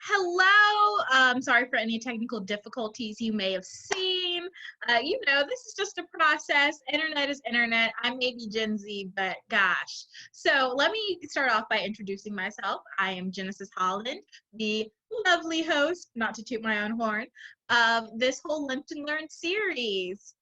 Hello. Sorry for any technical difficulties you may have seen. This is just a process. Internet is internet. I may be Gen Z, but gosh. So let me start off by introducing myself. I am Genesis Holland, the lovely host, not to toot my own horn, of this whole Lunch and Learn series.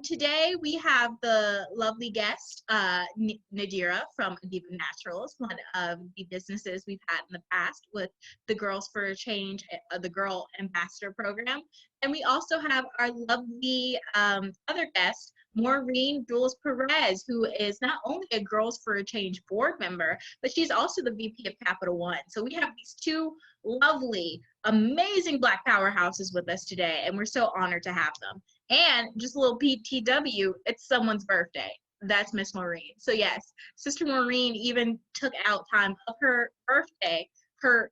Today we have the lovely guest, Nadira from Adiva Naturals, one of the businesses we've had in the past with the Girls for a Change, the Girl Ambassador Program. And we also have our lovely other guest, Maureen Jules-Perez, who is not only a Girls for a Change board member, but she's also the VP of Capital One. So we have these two lovely, amazing Black powerhouses with us today, and we're so honored to have them. And just a little PTW, it's someone's birthday. That's Miss Maureen. So yes, Sister Maureen even took out time of her birthday, her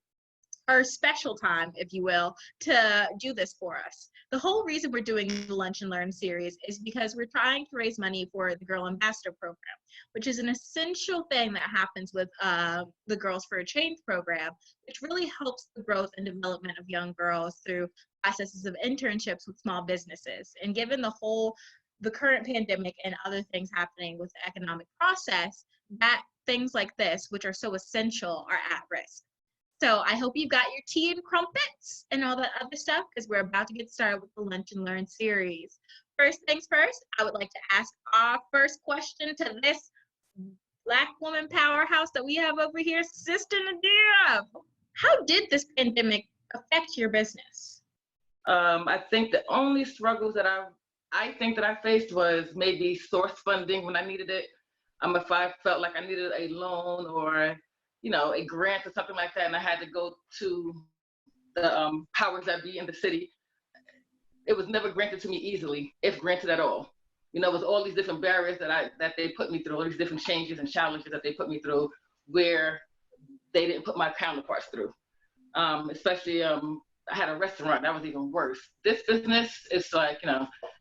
special time, if you will, to do this for us. The whole reason we're doing the Lunch and Learn series is because we're trying to raise money for the Girl Ambassador Program, which is an essential thing that happens with the Girls for a Change program, which really helps the growth and development of young girls through processes of internships with small businesses. And given the current pandemic and other things happening with the economic process, that things like this, which are so essential, are at risk. So I hope you've got your tea and crumpets and all that other stuff, because we're about to get started with the Lunch and Learn series. First things first, I would like to ask our first question to this Black woman powerhouse that we have over here, Sister Nadira. How did this pandemic affect your business? I think the only struggles that I think that I faced was maybe source funding when I needed it. If I felt like I needed a loan or a grant or something like that, and I had to go to the powers that be in the city, it was never granted to me easily, if granted at all. It was all these different barriers that they put me through, all these different changes and challenges that they put me through, where they didn't put my counterparts through. Especially, I had a restaurant, that was even worse. This business is like,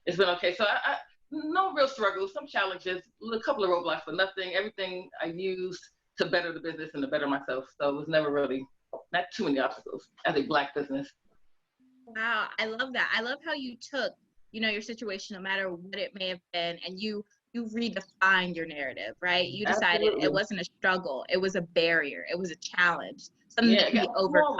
it's been okay. So I no real struggles, some challenges, a couple of roadblocks, but nothing, everything I used to better the business and to better myself. So it was never really, not too many obstacles as a Black business. Wow, I love that. I love how you took, your situation, no matter what it may have been, and you redefined your narrative, right? You decided Absolutely. It wasn't a struggle, it was a barrier, it was a challenge, something that can be overcome.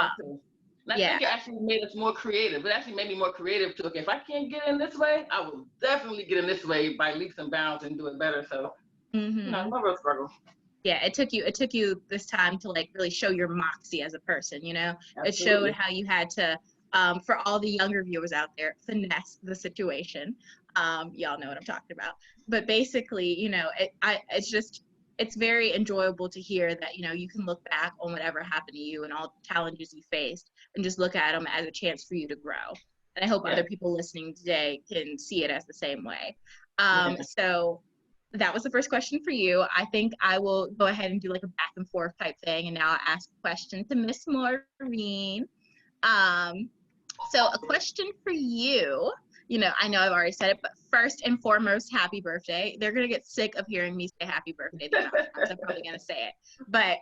And I think it actually made us more creative. It actually made me more creative too. Okay, if I can't get in this way, I will definitely get in this way by leaps and bounds and do it better. So, no real struggle. Yeah, it took you this time to like really show your moxie as a person, Absolutely. It showed how you had to, for all the younger viewers out there, finesse the situation. Y'all know what I'm talking about. But basically, it's very enjoyable to hear that, you can look back on whatever happened to you and all the challenges you faced and just look at them as a chance for you to grow. And I hope other people listening today can see it as the same way. So that was the first question for you. I think I will go ahead and do like a back and forth type thing. And now I'll ask a question to Miss Maureen. So a question for you. I know I've already said it, but first and foremost, happy birthday. They're going to get sick of hearing me say happy birthday. So I'm probably going to say it. But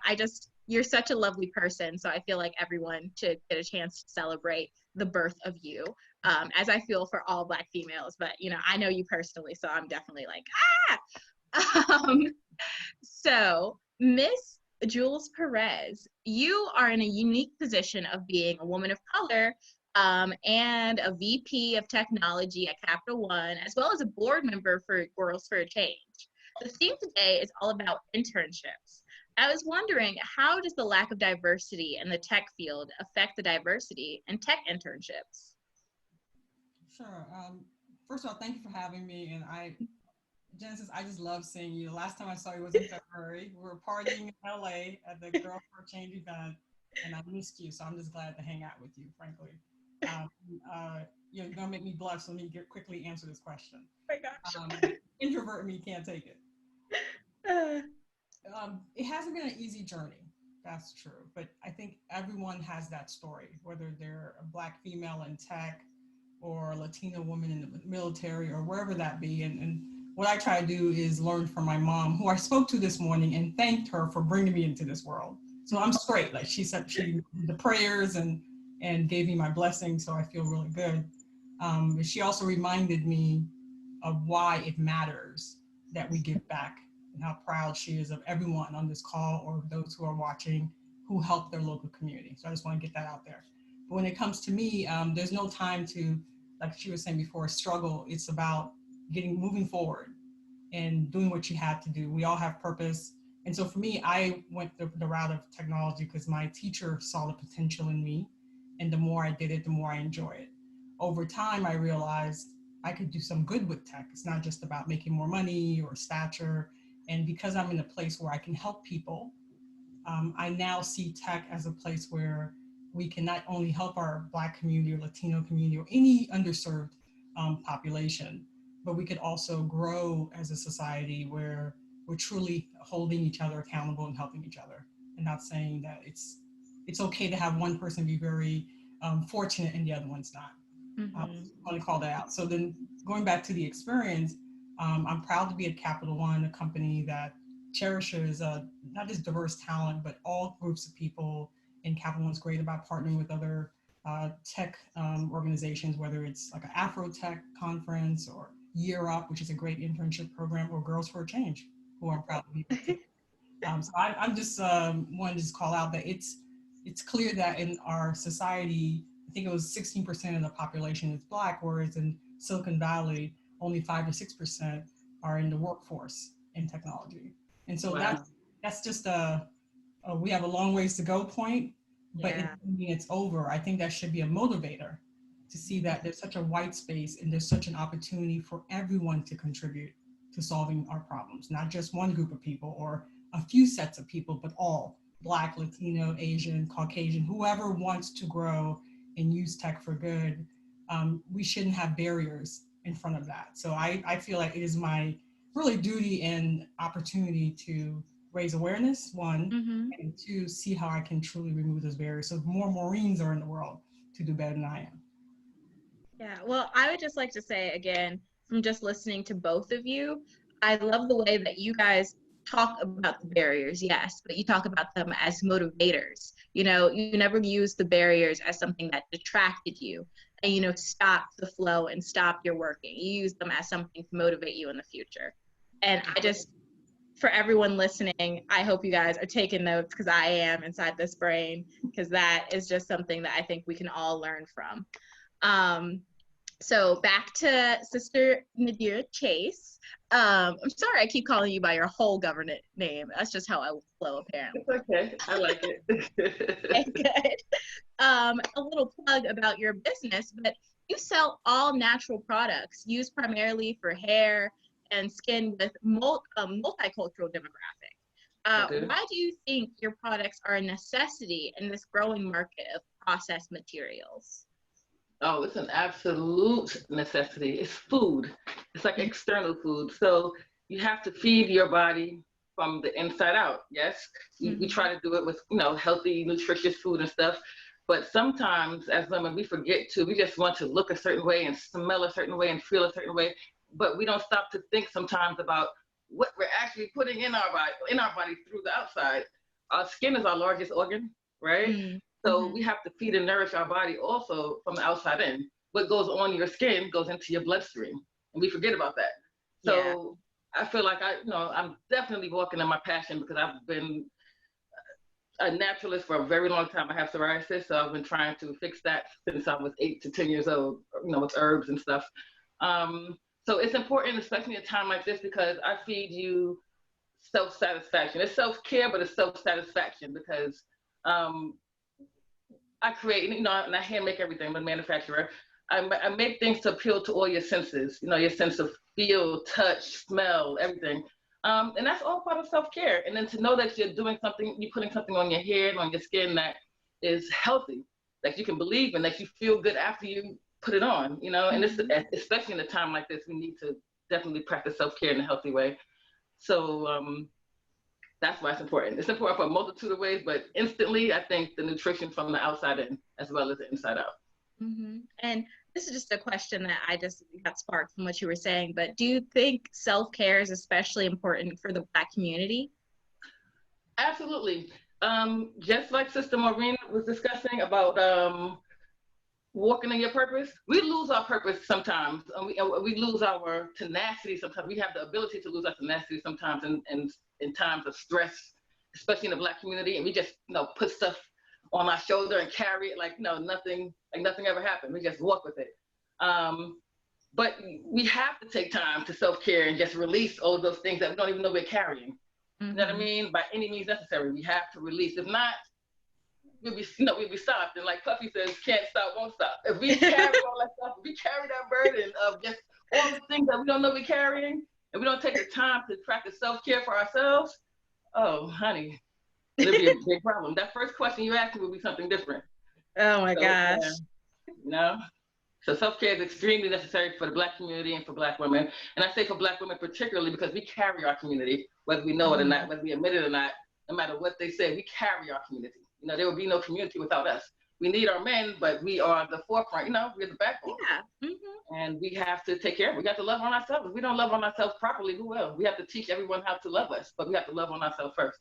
you're such a lovely person. So I feel like everyone should get a chance to celebrate the birth of you, as I feel for all Black females. But, I know you personally, so I'm definitely like, So Miss Jules-Perez, you are in a unique position of being a woman of color, and a VP of technology at Capital One, as well as a board member for Girls for a Change. The theme today is all about internships. I was wondering, how does the lack of diversity in the tech field affect the diversity in tech internships? Sure. First of all, thank you for having me. And Genesis, I just love seeing you. The last time I saw you was in February. We were partying in LA at the Girl for a Change event, and I missed you. So I'm just glad to hang out with you, frankly. You're gonna make me blush, so let me quickly answer this question. Oh my gosh. Introvert me can't take it. It hasn't been an easy journey, that's true, but I think everyone has that story, whether they're a Black female in tech or a Latina woman in the military or wherever that be. And what I try to do is learn from my mom, who I spoke to this morning and thanked her for bringing me into this world. So I'm straight. Like she said, she did the prayers and gave me my blessing, so I feel really good. But she also reminded me of why it matters that we give back and how proud she is of everyone on this call or those who are watching who help their local community. So I just want to get that out there. But when it comes to me, there's no time to, like she was saying before, struggle. It's about moving forward and doing what you had to do. We all have purpose. And so for me, I went the route of technology because my teacher saw the potential in me. And the more I did it, the more I enjoy it. Over time, I realized I could do some good with tech. It's not just about making more money or stature. And because I'm in a place where I can help people, I now see tech as a place where we can not only help our Black community or Latino community or any underserved population, but we could also grow as a society where we're truly holding each other accountable and helping each other, and not saying that it's okay to have one person be very fortunate and the other one's not. I want to call that out. So then going back to the experience, I'm proud to be at Capital One, a company that cherishes not just diverse talent, but all groups of people. And Capital One's great about partnering with other tech organizations, whether it's like an Afro Tech conference or Year Up, which is a great internship program, or Girls for a Change, who I'm proud to be with. So I'm just wanted to just call out that it's clear that in our society, I think it was 16% of the population is Black, whereas in Silicon Valley, only 5 to 6% are in the workforce in technology. And so that's just we have a long ways to go point, but it doesn't mean it's over. I think that should be a motivator to see that there's such a white space and there's such an opportunity for everyone to contribute to solving our problems, not just one group of people or a few sets of people, but all Black, Latino, Asian, Caucasian, whoever wants to grow and use tech for good. We shouldn't have barriers in front of that. So I feel like it is my really duty and opportunity to raise awareness, one, and two, see how I can truly remove those barriers so more Maureens are in the world to do better than I am. Yeah, well, I would just like to say again, from just listening to both of you, I love the way that you guys talk about the barriers, yes, but you talk about them as motivators. You know, you never use the barriers as something that detracted you and, you know, stopped the flow and stopped your working. You use them as something to motivate you in the future. And I just, for everyone listening, I hope you guys are taking notes because I am inside this brain, because that is just something that I think we can all learn from. So back to Sister Nadira Chase. I'm sorry I keep calling you by your whole government name. That's just how I flow, apparently. It's okay. I like it. Okay, good. A little plug about your business, but you sell all natural products used primarily for hair and skin with multicultural demographic. Okay. Why do you think your products are a necessity in this growing market of processed materials? Oh, it's an absolute necessity. It's food. It's like external food. So you have to feed your body from the inside out. Yes, we try to do it with, you know, healthy, nutritious food and stuff. But sometimes as women, we forget to. We just want to look a certain way and smell a certain way and feel a certain way. But we don't stop to think sometimes about what we're actually putting in our body through the outside. Our skin is our largest organ, right? So we have to feed and nourish our body also from the outside in. What goes on your skin goes into your bloodstream, and we forget about that. So I feel like I'm definitely walking in my passion because I've been a naturalist for a very long time. I have psoriasis, so I've been trying to fix that since I was 8 to 10 years old, you know, with herbs and stuff. So it's important, especially in a time like this, because I feed you self-satisfaction. It's self-care, but it's self-satisfaction because I create, you know, and I hand make everything. I'm a manufacturer. I make things to appeal to all your senses, you know, your sense of feel, touch, smell, everything. And that's all part of self-care. And then to know that you're doing something, you're putting something on your hair and on your skin that is healthy, that you can believe in, that you feel good after you put it on, you know, and this, especially in a time like this, we need to definitely practice self-care in a healthy way. So that's why it's important. It's important for a multitude of ways, but instantly, I think the nutrition from the outside in as well as the inside out. And this is just a question that I just got sparked from what you were saying, but do you think self-care is especially important for the Black community? Absolutely. Just like Sister Maureen was discussing about walking in your purpose, we lose our purpose sometimes, and we lose our tenacity sometimes. We have the ability to lose our tenacity sometimes in times of stress, especially in the Black community, and we just put stuff on our shoulder and carry it like nothing ever happened. We just walk with it. But we have to take time to self-care and just release all of those things that we don't even know we're carrying. Mm-hmm. You know what I mean? By any means necessary, we have to release. If not, we'll be stopped. And like Puffy says, can't stop, won't stop. If we carry all that stuff, if we carry that burden of just all the things that we don't know we're carrying, and we don't take the time to practice self-care for ourselves, oh, honey, it'll be a big problem. That first question you asked me will be something different. Oh my gosh. So self-care is extremely necessary for the Black community and for Black women. And I say for Black women particularly because we carry our community, whether we know it or not, whether we admit it or not, no matter what they say, we carry our community. There would be no community without us. We need our men, but we are the forefront, we're the backbone. Yeah. Mm-hmm. And we have to take care of it. We have to love on ourselves. If we don't love on ourselves properly, who will? We have to teach everyone how to love us, but we have to love on ourselves first.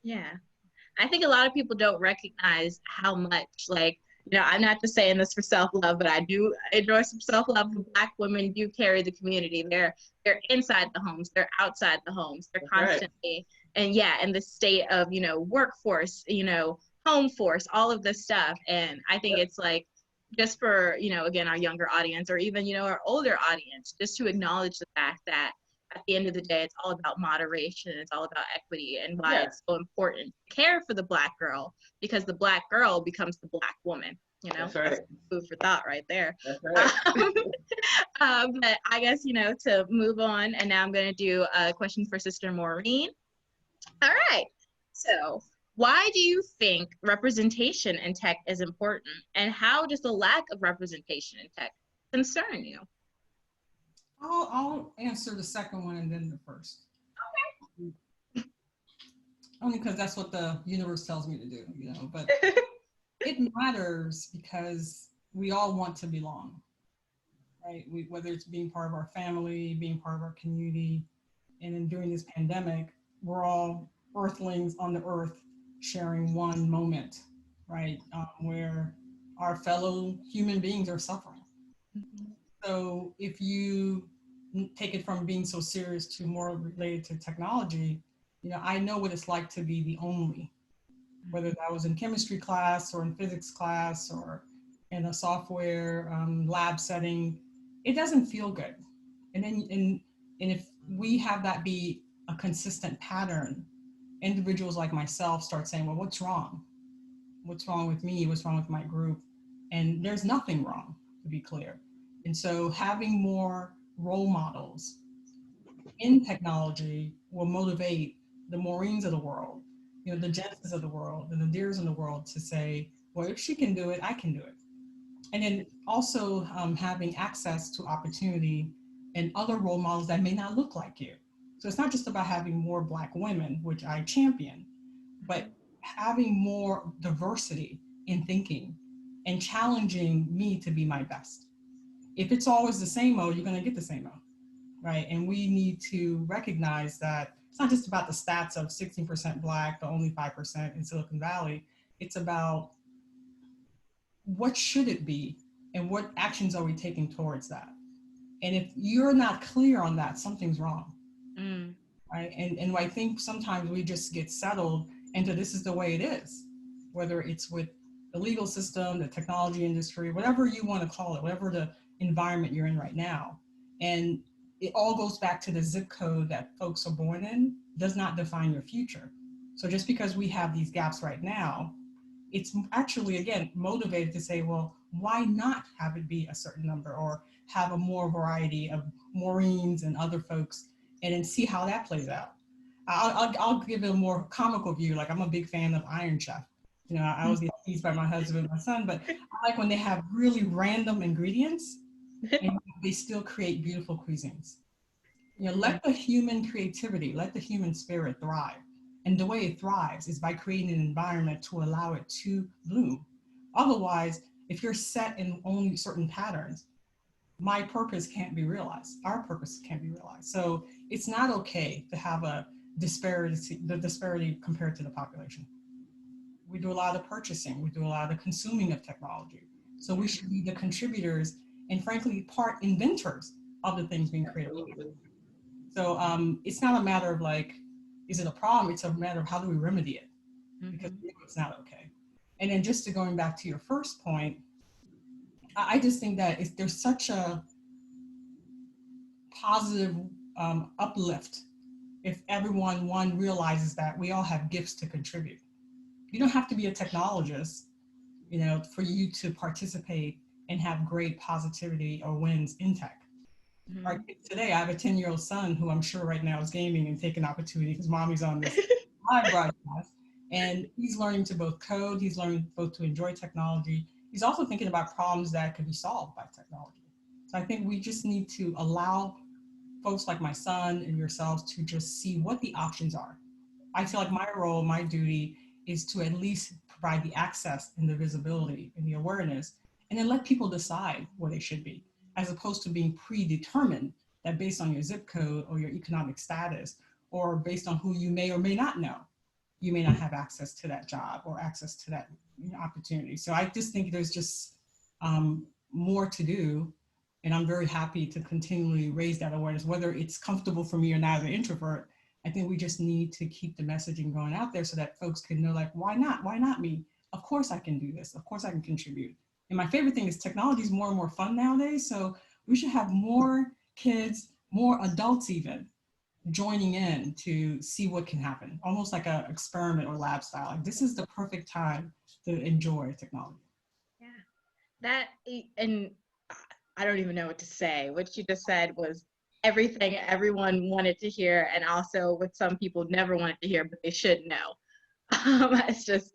Yeah. I think a lot of people don't recognize how much, I'm not just saying this for self-love, but I do enjoy some self-love. Black women do carry the community. They're inside the homes, they're outside the homes, they're constantly, and in the state of, workforce, home force, all of this stuff. And I think it's just for, again, our younger audience or even, our older audience, just to acknowledge the fact that at the end of the day, it's all about moderation. It's all about equity and why it's so important to care for the Black girl, because the Black girl becomes the Black woman. That's right. That's food for thought right there. That's right. But I guess, to move on, and now I'm going to do a question for Sister Maureen. All right. So why do you think representation in tech is important, and how does the lack of representation in tech concern you? I'll answer the second one and then the first. Okay. Only because that's what the universe tells me to do, but it matters because we all want to belong, right? Whether it's being part of our family, being part of our community, and then during this pandemic, we're all earthlings on the earth sharing one moment, right? Where our fellow human beings are suffering. Mm-hmm. So if you take it from being so serious to more related to technology, I know what it's like to be the only, whether that was in chemistry class or in physics class or in a software lab setting, it doesn't feel good. And then, and if we have that be a consistent pattern, individuals like myself start saying, well, what's wrong? What's wrong with me? What's wrong with my group? And there's nothing wrong, to be clear. And so having more role models in technology will motivate the Maureens of the world, the Jenses of the world, the Nadiras in the world to say, well, if she can do it, I can do it. And then also having access to opportunity and other role models that may not look like you. So it's not just about having more Black women, which I champion, but having more diversity in thinking and challenging me to be my best. If it's always the same old, you're going to get the same old, right? And we need to recognize that it's not just about the stats of 16% Black, but only 5% in Silicon Valley. It's about what should it be and what actions are we taking towards that? And if you're not clear on that, something's wrong, right? And I think sometimes we just get settled into this is the way it is, whether it's with the legal system, the technology industry, whatever you want to call it, whatever the environment you're in right now. And it all goes back to the zip code that folks are born in does not define your future. So just because we have these gaps right now, it's actually, again, motivated to say, well, why not have it be a certain number or have a more variety of Maureens and other folks and then see how that plays out. I'll give it a more comical view. Like, I'm a big fan of Iron Chef. I always get teased by my husband and my son, but I like when they have really random ingredients and they still create beautiful cuisines. Let the human creativity, let the human spirit thrive. And the way it thrives is by creating an environment to allow it to bloom. Otherwise, if you're set in only certain patterns, my purpose can't be realized. Our purpose can't be realized. So it's not okay to have the disparity compared to the population. We do a lot of purchasing. We do a lot of consuming of technology. So we should be the contributors and frankly, part inventors of the things being created. So it's not a matter of like, is it a problem? It's a matter of how do we remedy it? Because it's not okay. And then just to going back to your first point, I just think that there's such a positive uplift if everyone realizes that we all have gifts to contribute. You don't have to be a technologist, you know, for you to participate and have great positivity or wins in tech. Right. Today, I have a 10-year-old son who I'm sure right now is gaming and taking opportunity because mommy's on this live broadcast. And he's learning to both code, he's learning both to enjoy technology. He's also thinking about problems that could be solved by technology. So I think we just need to allow folks like my son and yourselves to just see what the options are. I feel like my role, my duty is to at least provide the access and the visibility and the awareness, and then let people decide where they should be, as opposed to being predetermined that based on your zip code or your economic status, or based on who you may or may not know, you may not have access to that job or access to that opportunity. So I just think there's just more to do. And I'm very happy to continually raise that awareness, whether it's comfortable for me or not as an introvert. I think we just need to keep the messaging going out there so that folks can know, like, why not? Why not me? Of course I can do this. Of course I can contribute. And my favorite thing is technology is more and more fun nowadays. So we should have more kids, more adults even, joining in to see what can happen, almost like an experiment or lab style. Like, this is the perfect time to enjoy technology. Yeah, and I don't even know what to say. What you just said was everything everyone wanted to hear, and also what some people never wanted to hear, but they should know. It's just,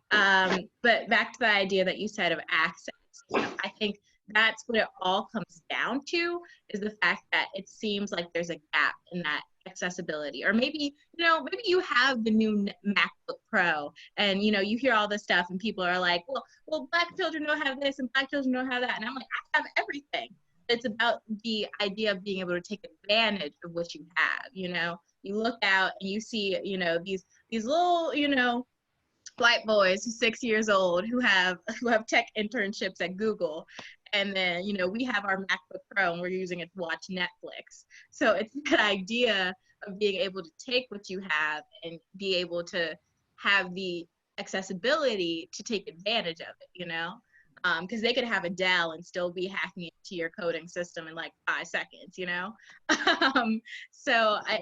but back to the idea that you said of access, I think that's what it all comes down to, is the fact that it seems like there's a gap in that accessibility. Or maybe, maybe you have the new MacBook Pro and, you hear all this stuff and people are like, well, Black children don't have this and Black children don't have that. And I'm like, I have everything. It's about the idea of being able to take advantage of what you have. You look out and you see, these little, white boys 6 years old who have tech internships at Google. And then, we have our MacBook Pro and we're using it to watch Netflix. So it's that idea of being able to take what you have and be able to have the accessibility to take advantage of it, because they could have a Dell and still be hacking into your coding system in like 5 seconds,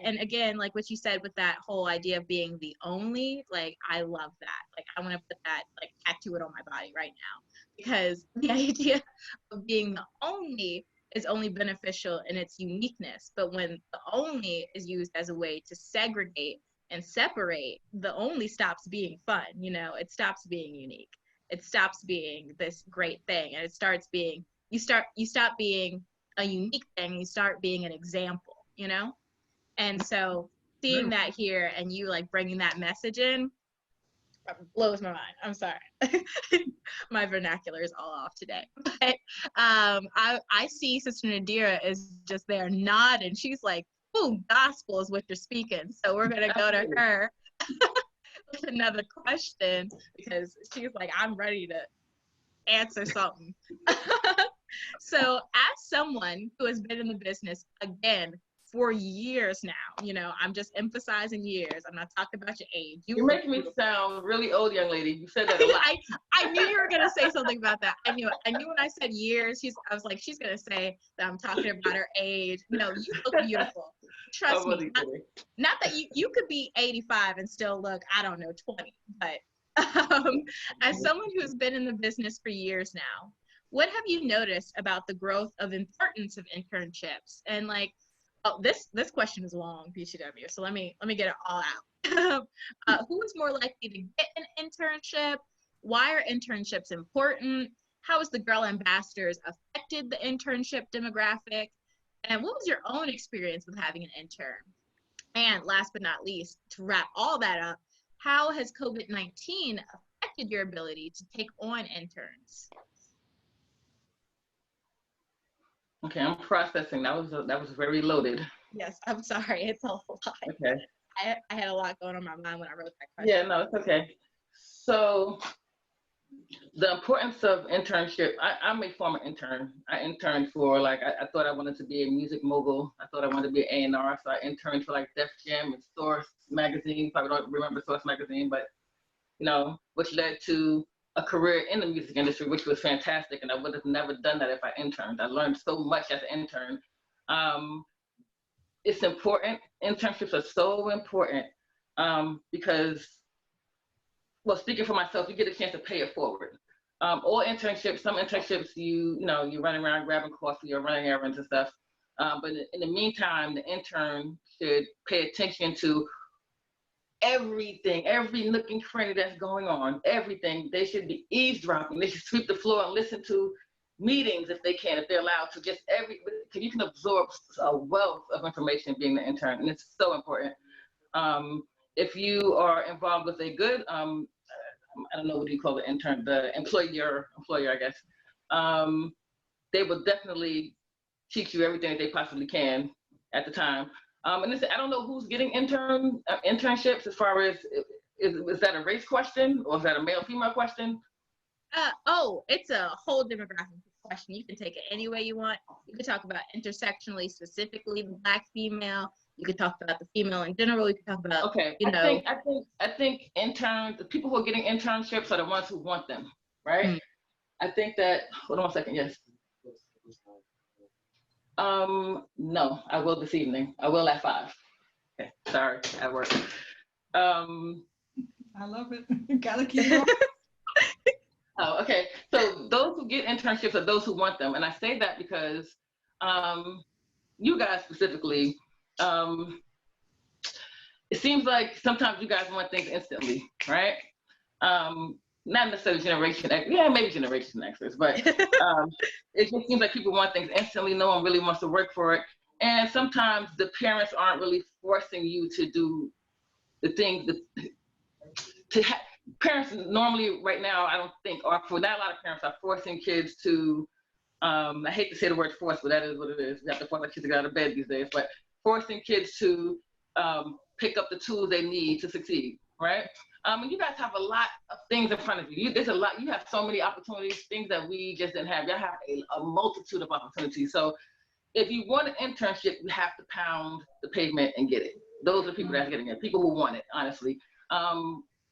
and again, like what you said with that whole idea of being the only, like, I love that. Like, I want to put that, like, tattoo it on my body right now, because the idea of being the only is only beneficial in its uniqueness. But when the only is used as a way to segregate and separate, the only stops being fun, it stops being unique. It stops being this great thing, and it starts being, you stop being a unique thing, you start being an example, And so seeing that here and you like bringing that message in blows my mind. I'm sorry. My vernacular is all off today. But I see Sister Nadira is just there nodding. She's like, ooh, gospel is what you're speaking. So we're going to go to her with another question, because she's like, I'm ready to answer something. So as someone who has been in the business, again, for years now, I'm just emphasizing years. I'm not talking about your age. You're making me sound really old, young lady. You said that a lot. I knew you were going to say something about that. I knew when I said years, I was like, she's going to say that I'm talking about her age. No, you look beautiful. Trust me. Not that you could be 85 and still look, I don't know, 20. But as someone who's been in the business for years now, what have you noticed about the growth of importance of internships? And like, oh, this question is long, PCW. So let me get it all out. Who is more likely to get an internship? Why are internships important? How has the Girl Ambassadors affected the internship demographic? And what was your own experience with having an intern? And last but not least, to wrap all that up, how has COVID-19 affected your ability to take on interns? Okay, I'm processing. That was very loaded. Yes, I'm sorry. It's a lot. Okay. I had a lot going on in my mind when I wrote that question. Yeah, no, it's okay. So the importance of internship, I'm a former intern. I interned for I thought I wanted to be a music mogul. I thought I wanted to be an A&R, so I interned for like Def Jam and Source magazine. Probably don't remember Source magazine, but which led to a career in the music industry, which was fantastic. And I would have never done that if I interned. I learned so much as an intern. It's important. Internships are so important because, well, speaking for myself, you get a chance to pay it forward. All internships, some internships, you're running around grabbing coffee or running errands and stuff. But in the meantime, the intern should pay attention to everything, every nook and cranny that's going on, everything. They should be eavesdropping. They should sweep the floor and listen to meetings if they can, if they're allowed to. Just because you can absorb a wealth of information being the intern, and it's so important. If you are involved with a good, I don't know what you call the intern, the employer, I guess. They will definitely teach you everything that they possibly can at the time. And I don't know who's getting internships as far as, is that a race question or is that a male-female question? It's a whole demographic question. You can take it any way you want. You could talk about intersectionally, specifically the Black female. You could talk about the female in general. You could talk about, okay. I think interns, the people who are getting internships are the ones who want them, right? Mm. I think that, hold on 1 second, yes. No, I will this evening. I will at 5. Okay, sorry, at work. I love it. Gotta keep going. Oh, okay. So those who get internships are those who want them. And I say that because you guys specifically, it seems like sometimes you guys want things instantly, right? Not necessarily Generation X, yeah, maybe Generation Xers, but it just seems like people want things instantly. No one really wants to work for it. And sometimes the parents aren't really forcing you to do the things parents normally right now, I don't think, or for not a lot of parents are forcing kids to, I hate to say the word force, but that is what it is. You have to force our kids to get out of bed these days, but forcing kids to pick up the tools they need to succeed, right? And you guys have a lot of things in front of you. There's a lot, you have so many opportunities, things that we just didn't have. Y'all have a multitude of opportunities. So if you want an internship, you have to pound the pavement and get it. Those are the people that's getting it, people who want it, honestly.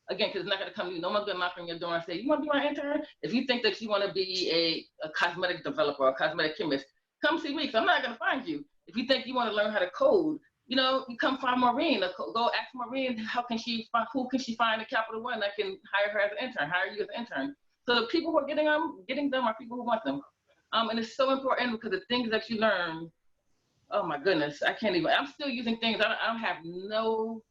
Again, because it's not gonna come to you. No one's gonna knock on your door and say, you wanna be my intern? If you think that you wanna be a cosmetic developer or a cosmetic chemist, come see me, because I'm not gonna find you. If you think you wanna learn how to code, you come find Maureen, go ask Maureen, who can she find at Capital One that can hire her as an intern, hire you as an intern. So the people who are getting them are people who want them. And it's so important because the things that you learn, oh my goodness, I'm still using things, I have no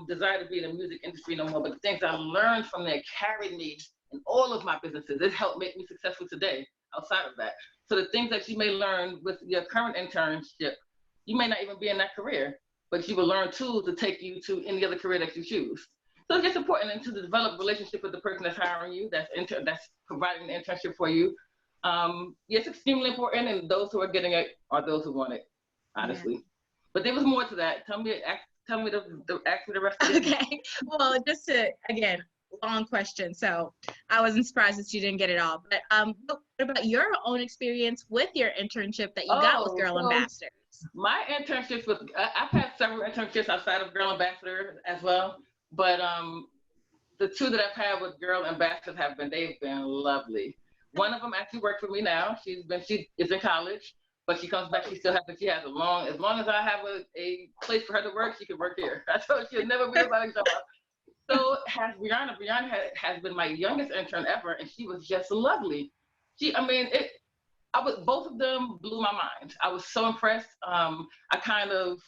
desire to be in the music industry no more, but the things I learned from there carried me in all of my businesses. It helped make me successful today outside of that. So the things that you may learn with your current internship, you may not even be in that career, but you will learn tools to take you to any other career that you choose. So it's just important to develop a relationship with the person that's hiring you, that's providing the internship for you. It's extremely important, and those who are getting it are those who want it, honestly. Yeah. But there was more to that. Tell me the rest of it. Okay. Well, just to, again, long question. So I wasn't surprised that you didn't get it all. But what about your own experience with your internship that you got with Girl Ambassadors? My internships I've had several internships outside of Girl Ambassador as well. But the two that I've had with Girl Ambassadors they've been lovely. One of them actually works for me now. She is in college. But she comes back, she has as long as I have a place for her to work, she can work here. I told her she'll never be without a job. So has Brianna. Brianna has been my youngest intern ever, and she was just lovely. Both of them blew my mind. I was so impressed. I kind of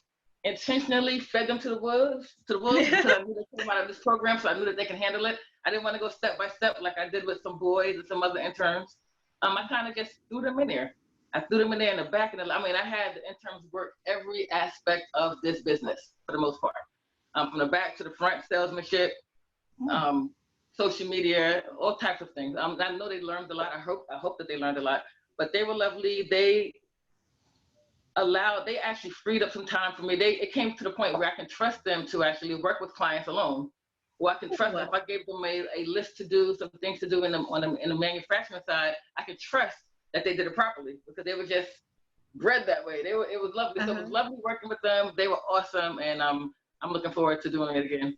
intentionally fed them to the wolves because I knew they came out of this program, so I knew that they can handle it. I didn't want to go step by step like I did with some boys and some other interns. I kind of just threw them in there. I threw them in there in the back. I had the interns work every aspect of this business for the most part. From the back to the front, salesmanship, social media, all types of things. I know they learned a lot. I hope that they learned a lot. But they were lovely. They actually freed up some time for me. It came to the point where I can trust them to actually work with clients alone. or I can trust that if I gave them a list to do, some things to do in the manufacturing side, I could trust that they did it properly because they were just bred that way. It was lovely. So it was lovely working with them. They were awesome, and I'm looking forward to doing it again.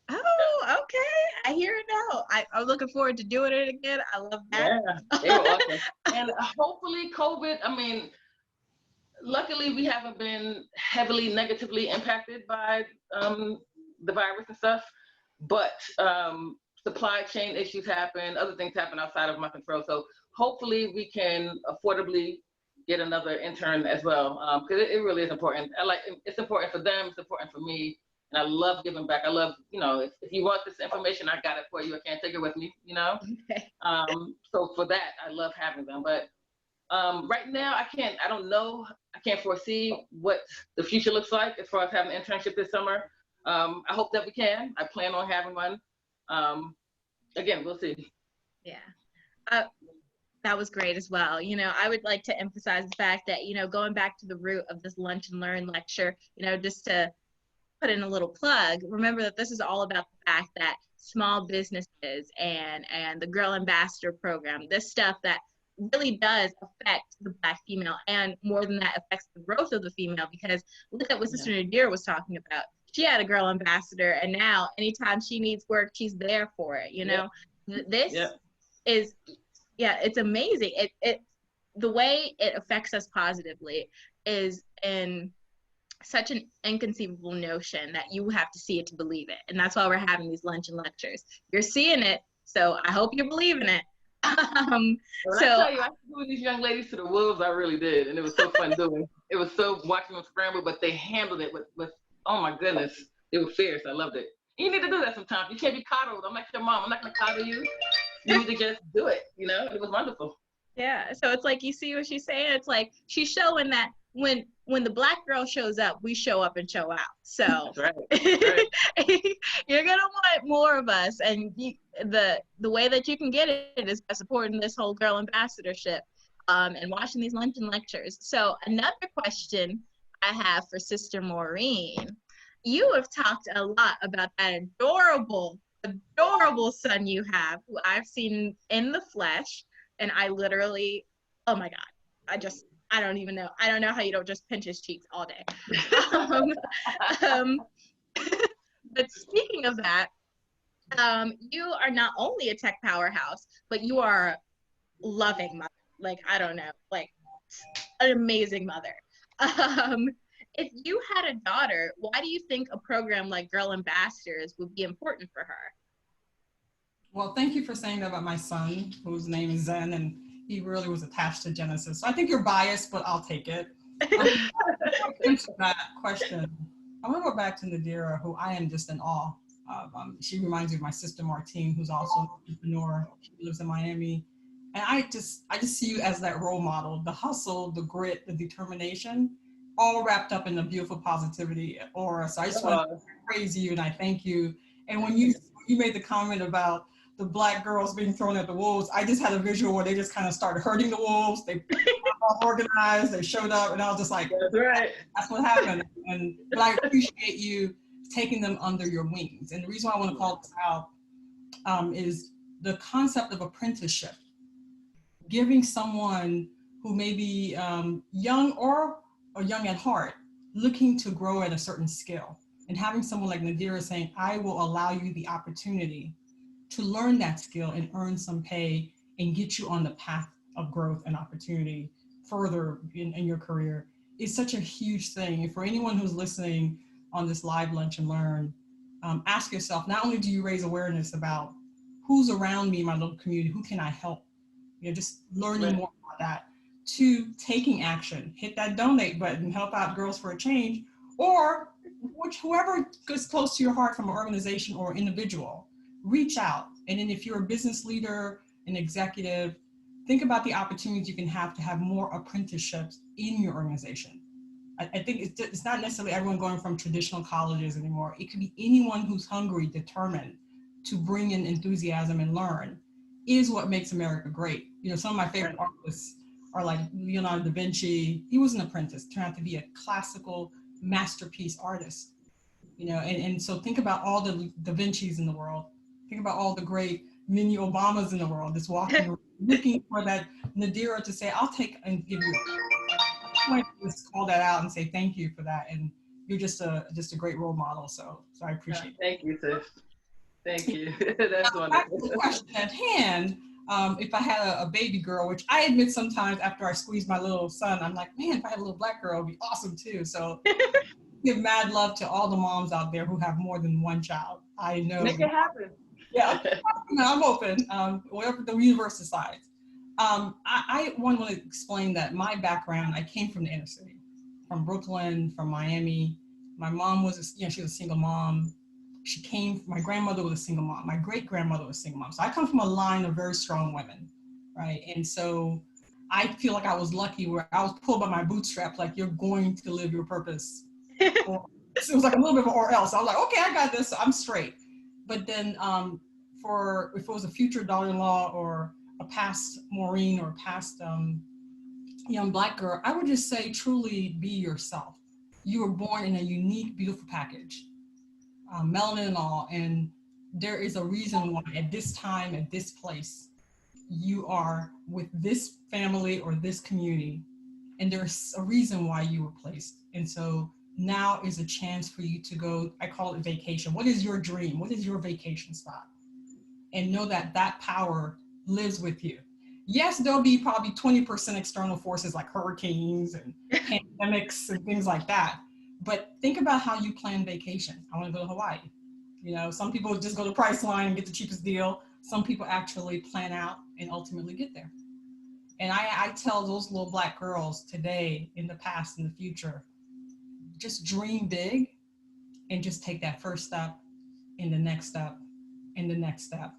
Oh, okay. I hear it now. I'm looking forward to doing it again. I love that. Yeah, they were awesome. And hopefully COVID, I mean, luckily we haven't been heavily negatively impacted by the virus and stuff, but supply chain issues happen, other things happen outside of my control. So hopefully we can affordably get another intern as well, because it really is important. It's important for them, it's important for me, and I love giving back. I love, if you want this information, I got it for you. I can't take it with me, Okay. So for that, I love having them. But right now, I don't know. I can't foresee what the future looks like as far as having an internship this summer. I hope that we can. I plan on having one. Again, we'll see. Yeah. That was great as well. I would like to emphasize the fact that, going back to the root of this Lunch and Learn lecture, just to put in a little plug, remember that this is all about the fact that small businesses and the Girl Ambassador program, this stuff that really does affect the Black female, and more than that, affects the growth of the female, because look at what Sister Nadira was talking about. She had a Girl Ambassador, and now anytime she needs work, she's there for it. This is, it's amazing. The way it affects us positively is in such an inconceivable notion that you have to see it to believe it. And that's why we're having these lunch and lectures. You're seeing it, so I hope you're believing it. I tell you, I threw these young ladies to the wolves. I really did, and it was so fun doing. It was so watching them scramble, but they handled it with oh my goodness, they were fierce. I loved it. You need to do that sometimes. You can't be coddled. I'm like your mom. I'm not gonna coddle you. You need to just do it. It was wonderful. Yeah. So it's like, you see what she's saying? It's like she's showing that when the Black girl shows up, we show up and show out. So that's right. You're gonna want more of us, and the way that you can get it is by supporting this whole Girl Ambassadorship, and watching these lunch and lectures. So another question I have for Sister Maureen: you have talked a lot about that adorable son you have, who I've seen in the flesh, and I literally, oh my God, I don't even know. I don't know how you don't just pinch his cheeks all day. But speaking of that, you are not only a tech powerhouse, but you are a loving mother. Like, I don't know, like an amazing mother. If you had a daughter, why do you think a program like Girl Ambassadors would be important for her? Well, thank you for saying that about my son, whose name is Zen, and he really was attached to Genesis. So I think you're biased, but I'll take it. Thanks for that question. I want to go back to Nadira, who I am just in awe of. She reminds me of my sister Maureen, who's also an entrepreneur. She lives in Miami. And I just see you as that role model, the hustle, the grit, the determination, all wrapped up in the beautiful positivity aura. So I just want to praise you and I thank you. And when you made the comment about the Black girls being thrown at the wolves, I just had a visual where they just kind of started herding the wolves. They all organized, they showed up, and I was just like, that's right. That's what happened. But I appreciate you taking them under your wings. And the reason why I want to call this out is the concept of apprenticeship. Giving someone who may be young or young at heart, looking to grow at a certain skill, and having someone like Nadira saying, I will allow you the opportunity to learn that skill and earn some pay and get you on the path of growth and opportunity further in your career is such a huge thing. And for anyone who's listening on this live Lunch and Learn, ask yourself, not only do you raise awareness about who's around me in my little community, who can I help? Just learning more about that, to taking action, hit that donate button, help out Girls for a Change, or whoever gets close to your heart from an organization or individual, reach out. And then if you're a business leader, an executive, think about the opportunities you can have to have more apprenticeships in your organization. I think it's not necessarily everyone going from traditional colleges anymore. It could be anyone who's hungry, determined to bring in enthusiasm and learn is what makes America great. Some of my favorite artists are like Leonardo da Vinci. He was an apprentice, turned out to be a classical masterpiece artist. you know, and so think about all the Da Vinci's in the world. Think about all the great mini Obamas in the world that's walking around looking for that Nadira to say, I'll take and give you. I want to just call that out and say thank you for that. And you're just a great role model. So I appreciate it. Thank you, sis. Thank you. That's Now, back to wonderful. the question at hand. If I had a baby girl, which I admit sometimes after I squeeze my little son, I'm like, man, if I had a little black girl, it'd be awesome too. So give mad love to all the moms out there who have more than one child. I know. Make it happen. Yeah, I'm open. Whatever the universe decides. I want to explain that my background, I came from the inner city, from Brooklyn, from Miami. My mom was, she was a single mom. My grandmother was a single mom. My great grandmother was a single mom. So I come from a line of very strong women, right? And so I feel like I was lucky where I was pulled by my bootstraps, like you're going to live your purpose. It was like a little bit of or else. I was like, okay, I got this, so I'm straight. But then if it was a future daughter-in-law or a past Maureen or past young black girl, I would just say truly be yourself. You were born in a unique, beautiful package. Melanin and all, and there is a reason why at this time, at this place, you are with this family or this community, and there's a reason why you were placed. And so now is a chance for you to go, I call it vacation. What is your dream? What is your vacation spot? And know that that power lives with you. Yes, there'll be probably 20% external forces like hurricanes and pandemics and things like that. But think about how you plan vacation. I want to go to Hawaii. Some people just go to Priceline and get the cheapest deal. Some people actually plan out and ultimately get there. And I tell those little black girls today, in the past, in the future, just dream big and just take that first step and the next step and the next step.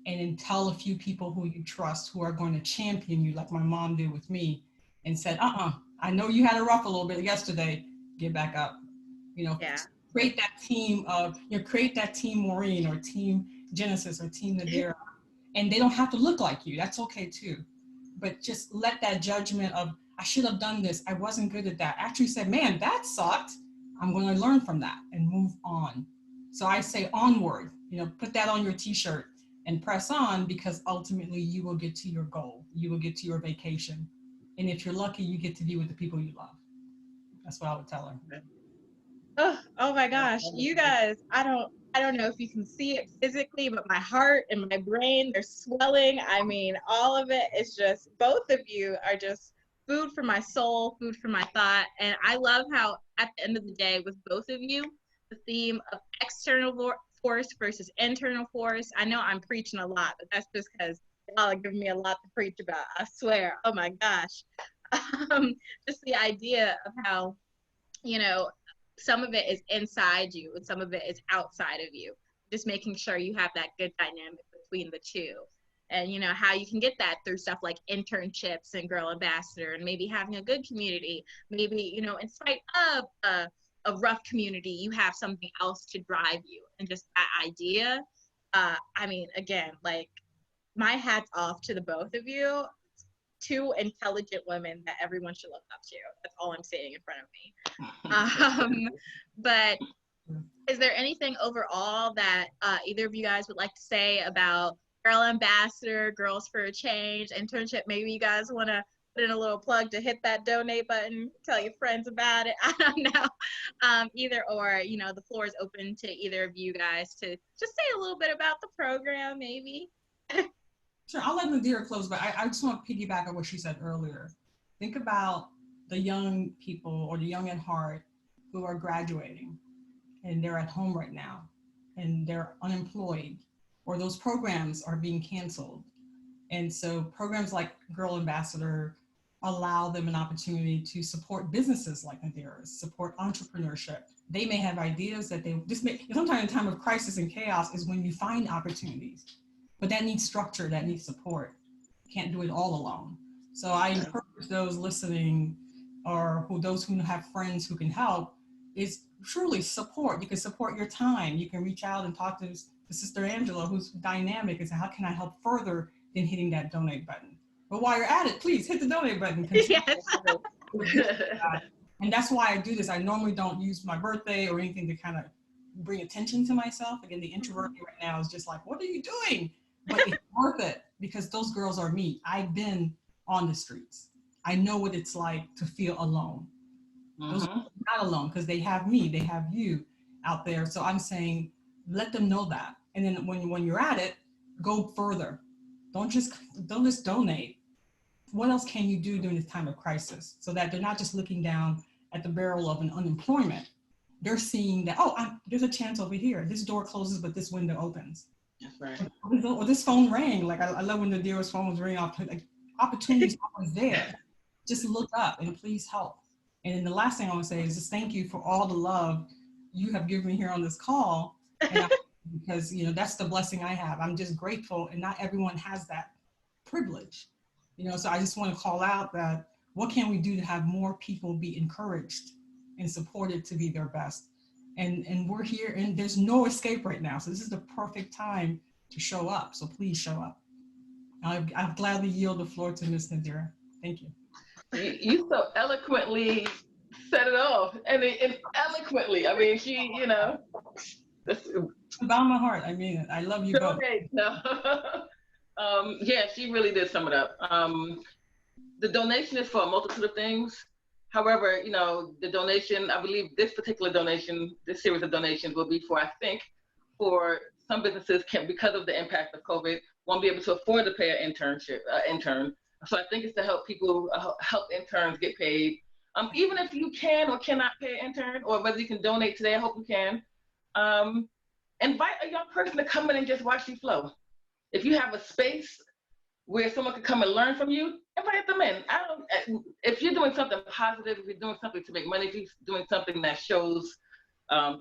And then tell a few people who you trust who are going to champion you like my mom did with me and said, I know you had a rough a little bit yesterday. Get back up. Create that team create that team Maureen or team Genesis or team Nadira. And they don't have to look like you. That's okay too. But just let that judgment of, I should have done this. I wasn't good at that. Actually said, man, that sucked. I'm going to learn from that and move on. So I say onward, put that on your t-shirt and press on, because ultimately you will get to your goal. You will get to your vacation. And if you're lucky, you get to be with the people you love. That's what I would tell her. Oh my gosh, you guys, I don't know if you can see it physically, but my heart and my brain, they're swelling. I mean, all of it is just, both of you are just food for my soul, food for my thought. And I love how at the end of the day with both of you, the theme of external force versus internal force. I know I'm preaching a lot, but that's just because y'all are giving me a lot to preach about. I swear. Oh my gosh. Just the idea of how, some of it is inside you and some of it is outside of you. Just making sure you have that good dynamic between the two. And how you can get that through stuff like internships and Girl Ambassador, and maybe having a good community. Maybe, in spite of a rough community, you have something else to drive you. And just that idea, again, like, my hat's off to the both of you. Two intelligent women that everyone should look up to. That's all I'm saying in front of me. But is there anything overall that either of you guys would like to say about Girl Ambassador, Girls for a Change, internship? Maybe you guys want to put in a little plug to hit that donate button, tell your friends about it. I don't know. Either or, the floor is open to either of you guys to just say a little bit about the program, maybe. Sure, I'll let Nadira close, but I just want to piggyback on what she said earlier. Think about the young people or the young at heart who are graduating and they're at home right now and they're unemployed, or those programs are being canceled. And so programs like Girl Ambassador allow them an opportunity to support businesses like Nadira's, support entrepreneurship. They may have ideas that they just make. Sometimes in time of crisis and chaos is when you find opportunities. But that needs structure, that needs support. Can't do it all alone. So I encourage those listening or those who have friends who can help is truly support. You can support your time. You can reach out and talk to Sister Angela, who's dynamic, and say, how can I help further than hitting that donate button? But while you're at it, please hit the donate button. Yes. And that's why I do this. I normally don't use my birthday or anything to kind of bring attention to myself. Again, the introvert right now is just like, what are you doing? But it's worth it because those girls are me. I've been on the streets. I know what it's like to feel alone. Those are not alone because they have me, they have you out there. So I'm saying, let them know that. And then when you're at it, go further. Don't just donate. What else can you do during this time of crisis so that they're not just looking down at the barrel of an unemployment? They're seeing that, there's a chance over here. This door closes, but this window opens. That's right. Or this phone rang. Like I love when Nadira's phone was ringing off. Like, opportunities always there. Just look up and please help. And then the last thing I want to say is just thank you for all the love you have given me here on this call. Because that's the blessing I have. I'm just grateful, and not everyone has that privilege. So I just want to call out that what can we do to have more people be encouraged and supported to be their best? And we're here, and there's no escape right now. So this is the perfect time to show up. So please show up. I'll gladly yield the floor to Ms. Nadira. Thank you. You so eloquently set it off, and eloquently. I mean, she, It's about my heart. I mean it. I love you both. Okay, no. Yeah, she really did sum it up. The donation is for a multitude of things. However, the donation, I believe this particular donation, this series of donations will be for some businesses because of the impact of COVID, won't be able to afford to pay an intern. So I think it's to help people, help interns get paid. Even if you can or cannot pay an intern, or whether you can donate today, I hope you can. Invite a young person to come in and just watch you flow. If you have a space where someone can come and learn from you, invite them in. If you're doing something positive, if you're doing something to make money, if you're doing something that shows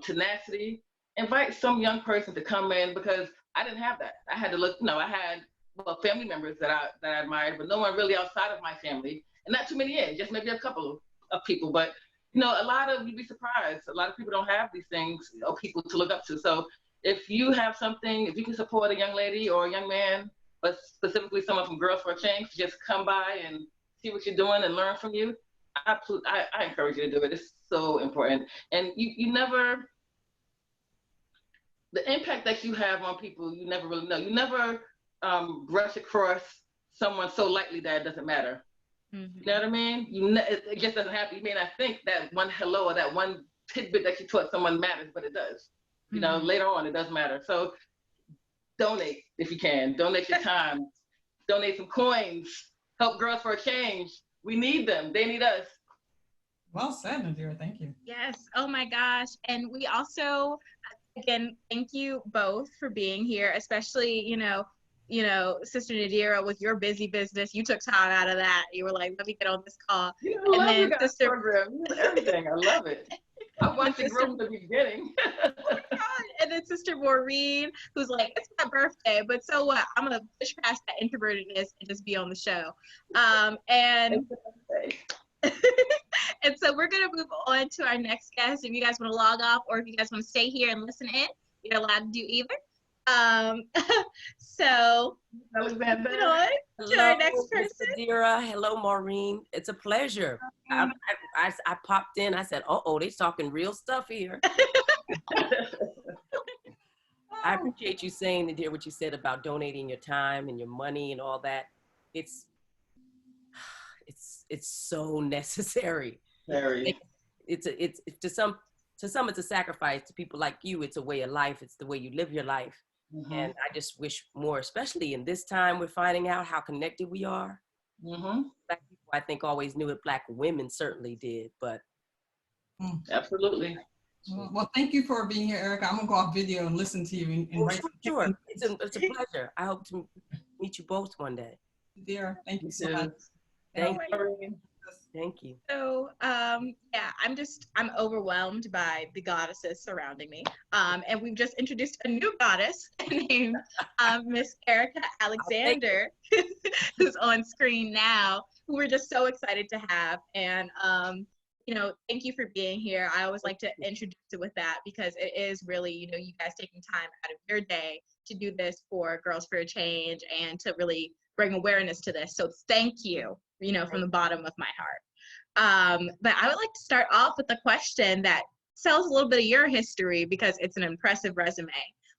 tenacity, invite some young person to come in, because I didn't have that. I had to look, I had family members that I admired, but no one really outside of my family, and not too many in, just maybe a couple of people. But you'd be surprised. A lot of people don't have these things or people to look up to. So if you have something, if you can support a young lady or a young man, but specifically someone from Girls for a Change, just come by and see what you're doing and learn from you. Absolutely, I encourage you to do it. It's so important. And you never, the impact that you have on people, you never really know. You never brush across someone so lightly that it doesn't matter. Mm-hmm. You know what I mean? It just doesn't happen. You may not think that one hello or that one tidbit that you taught someone matters, but it does. Later on, it does matter. So donate if you can. Donate your time. Donate some coins. Help Girls for a Change. We need them. They need us. Well said, Nadira. Thank you. Yes. Oh my gosh. And we also, again, thank you both for being here, especially, Sister Nadira, with your busy business, you took time out of that. You were like, let me get on this call. I love you guys' program. Everything. I love it. I watched it grow from the beginning. Oh my God. And then Sister Maureen, who's like, it's my birthday, but so what? I'm going to push past that introvertedness and just be on the show. And so we're going to move on to our next guest. If you guys want to log off, or if you guys want to stay here and listen in, you're allowed to do either. So Alexander. Hello, to our next person. Nadira. Hello, Maureen. It's a pleasure. I popped in. I said, they're talking real stuff here. I appreciate you saying, Nadira, what you said about donating your time and your money and all that. It's so necessary. Very. It's to some it's a sacrifice. To people like you, it's a way of life. It's the way you live your life. Mm-hmm. And I just wish more, especially in this time, we're finding out how connected we are. Mm-hmm. Black people, I think, always knew it. Black women certainly did, but. Absolutely. Well, thank you for being here, Erika. I'm gonna go off video and listen to you. Sure. It's a pleasure. I hope to meet you both one day. Dear, thank you so much. Thank you. So, I'm overwhelmed by the goddesses surrounding me. And we've just introduced a new goddess named Miss Erika Alexander, who's on screen now, who we're just so excited to have. And, thank you for being here. I always like to introduce it with that, because it is really, you guys taking time out of your day to do this for Girls for a Change and to really bring awareness to this. So thank you, from the bottom of my heart. But I would like to start off with a question that tells a little bit of your history because it's an impressive resume.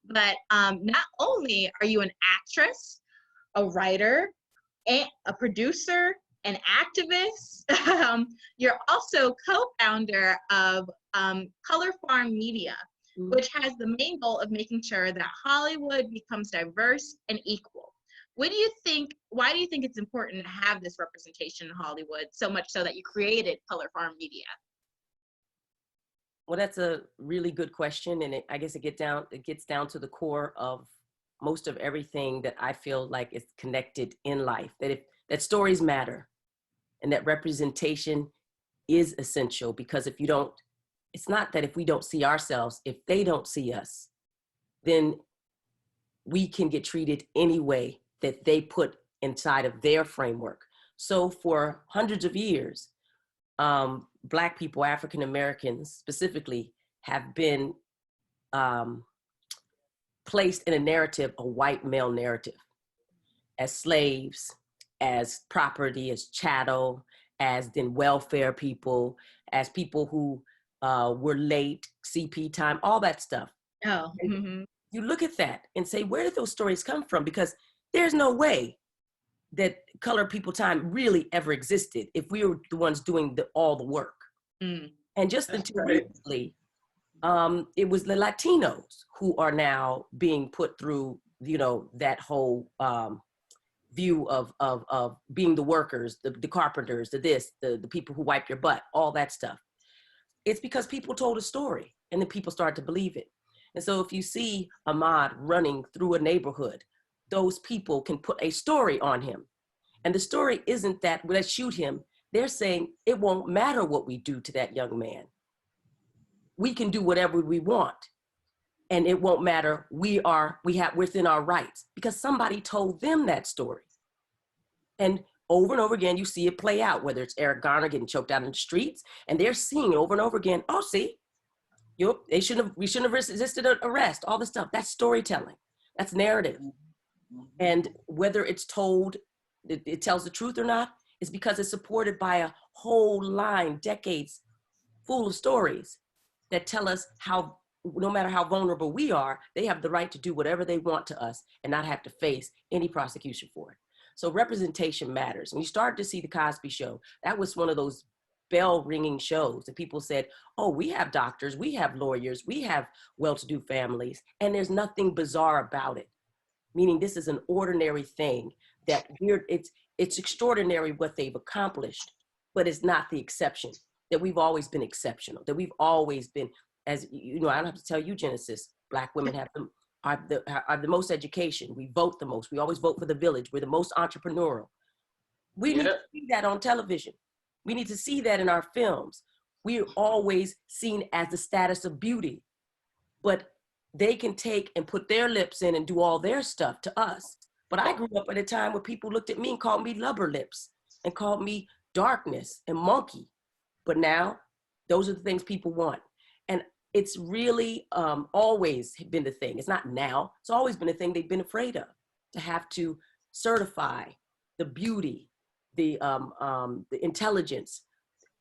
But not only are you an actress, a writer, a producer, an activist, you're also co-founder of Color Farm Media, which has the main goal of making sure that Hollywood becomes diverse and equal. Why do you think it's important to have this representation in Hollywood, so much so that you created Color Farm Media? Well, that's a really good question, and I guess it gets down to the core of most of everything that I feel like is connected in life. That stories matter, and that representation is essential, because it's not that if we don't see ourselves, if they don't see us, then we can get treated any way that they put inside of their framework. So for hundreds of years, Black people, African Americans specifically, have been placed in a narrative, a white male narrative, as slaves, as property, as chattel, as then welfare people, as people who were late, CP time, all that stuff. Oh, You look at that and say, where did those stories come from? Because there's no way that colored people time really ever existed if we were the ones doing all the work. And just until recently, it was the Latinos who are now being put through, that whole view of being the workers, the carpenters, the people who wipe your butt, all that stuff. It's because people told a story and then people started to believe it. And so if you see Ahmaud running through a neighborhood, those people can put a story on him. And the story isn't that, let's shoot him. They're saying it won't matter what we do to that young man. We can do whatever we want. And it won't matter. We have within our rights, because somebody told them that story. And over again, you see it play out, whether it's Eric Garner getting choked out in the streets, and they're seeing it over and over again. Oh, see, we shouldn't have resisted an arrest, all this stuff. That's storytelling. That's narrative. And whether it's told, it tells the truth or not, is because it's supported by a whole line, decades full of stories that tell us how, no matter how vulnerable we are, they have the right to do whatever they want to us and not have to face any prosecution for it. So representation matters. When you start to see the Cosby Show, that was one of those bell ringing shows that people said, oh, we have doctors, we have lawyers, we have well-to-do families, and there's nothing bizarre about it. Meaning this is an ordinary thing that it's extraordinary what they've accomplished, but it's not the exception, that we've always been exceptional, that we've always been, as you know, I don't have to tell you, Genesis, Black women are the most education. We vote the most. We always vote for the village. We're the most entrepreneurial. We need to see that on television. We need to see that in our films. We're always seen as the status of beauty, but they can take and put their lips in and do all their stuff to us. But I grew up at a time where people looked at me and called me lubber lips and called me darkness and monkey. But now those are the things people want. And it's really always been the thing. It's not now. It's always been a thing they've been afraid of, to have to certify the beauty, the intelligence,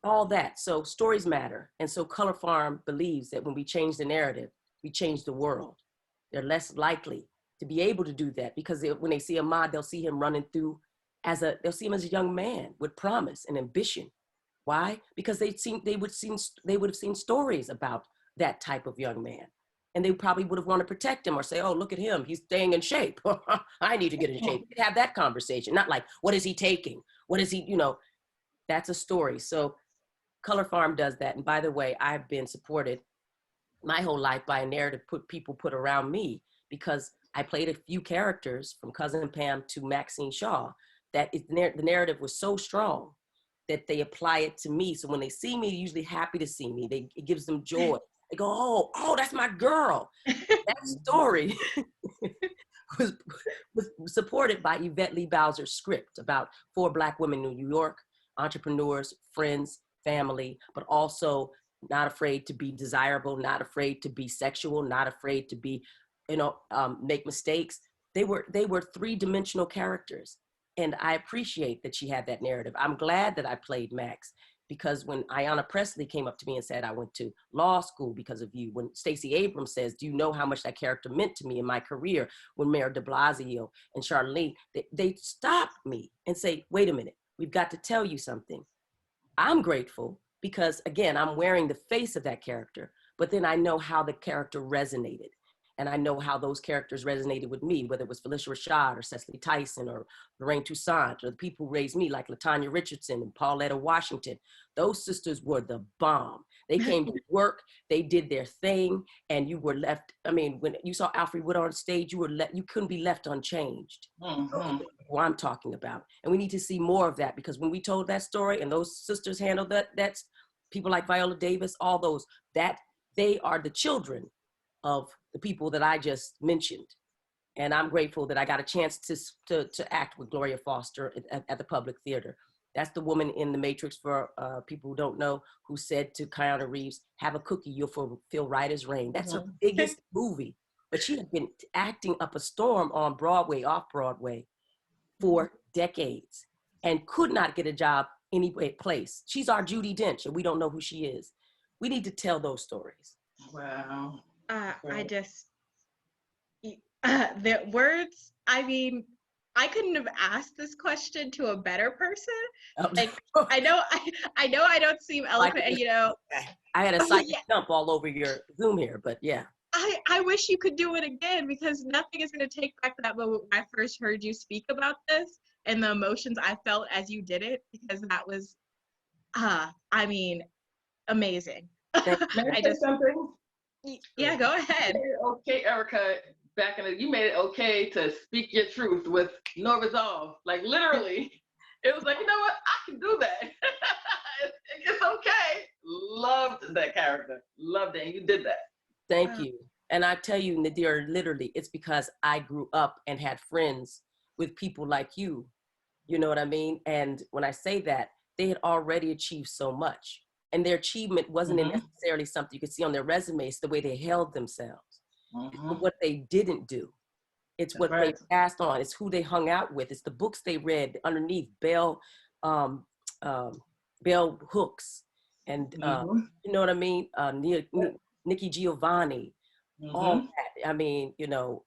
all that. So stories matter. And so Color Farm believes that when we change the narrative, we change the world. They're less likely to be able to do that, because when they see Ahmaud, they'll see him running through they'll see him as a young man with promise and ambition. Why? Because they would have seen stories about that type of young man. And they probably would have wanted to protect him or say, oh, look at him, he's staying in shape. I need to get in shape. Have that conversation, not like, what is he taking? What is he, that's a story. So Color Farm does that. And by the way, I've been supported my whole life by a narrative people put around me, because I played a few characters from Cousin Pam to Maxine Shaw, that the narrative was so strong that they apply it to me. So when they see me, they're usually happy to see me. It gives them joy. They go, oh, that's my girl. That story was supported by Yvette Lee Bowser's script about 4 Black women in New York, entrepreneurs, friends, family, but also not afraid to be desirable, not afraid to be sexual, not afraid to be, make mistakes. They were 3-dimensional characters. And I appreciate that she had that narrative. I'm glad that I played Max. because when Ayanna Pressley came up to me and said, I went to law school because of you, when Stacey Abrams says, do you know how much that character meant to me in my career, when Mayor de Blasio and Charlene, they stopped me and say, wait a minute, we've got to tell you something. I'm grateful because, again, I'm wearing the face of that character, but then I know how the character resonated. And I know how those characters resonated with me, whether it was Felicia Rashad or Cecily Tyson or Lorraine Toussaint or the people who raised me like LaTanya Richardson and Pauletta Washington. Those sisters were the bomb. They came to work, they did their thing, and you were left, I mean, when you saw Alfre Wood on stage, you couldn't be left unchanged. Those who I'm talking about. And we need to see more of that, because when we told that story and those sisters handled that's people like Viola Davis, all those, that they are the children of the people that I just mentioned. And I'm grateful that I got a chance to act with Gloria Foster at the Public Theater. That's the woman in The Matrix, for people who don't know, who said to Keanu Reeves, have a cookie, you'll feel right as rain. That's her biggest movie. But she had been acting up a storm on Broadway, off Broadway, for decades and could not get a job any place. She's our Judi Dench and we don't know who she is. We need to tell those stories. Wow. I just, the words, I mean, I couldn't have asked this question to a better person. Like, I know I don't seem eloquent, and, you know. I had a psychic jump all over your Zoom here, but yeah. I wish you could do it again, because nothing is going to take back that moment when I first heard you speak about this and the emotions I felt as you did it, because that was, I mean, amazing. I just something. Yeah, go ahead. Okay, Erika, you made it okay to speak your truth with no resolve. Like, literally, it was like, you know what? I can do that. It's okay. Loved that character. Loved it. And you did that. Thank you. And I tell you, Nadira, literally, it's because I grew up and had friends with people like you. You know what I mean? And when I say that, they had already achieved so much. And their achievement wasn't necessarily something you could see on their resumes, the way they held themselves. It's what they didn't do. It's what they passed on. It's who they hung out with. It's the books they read underneath. Bell Hooks. And you know what I mean? Nikki Giovanni. All that. I mean, you know,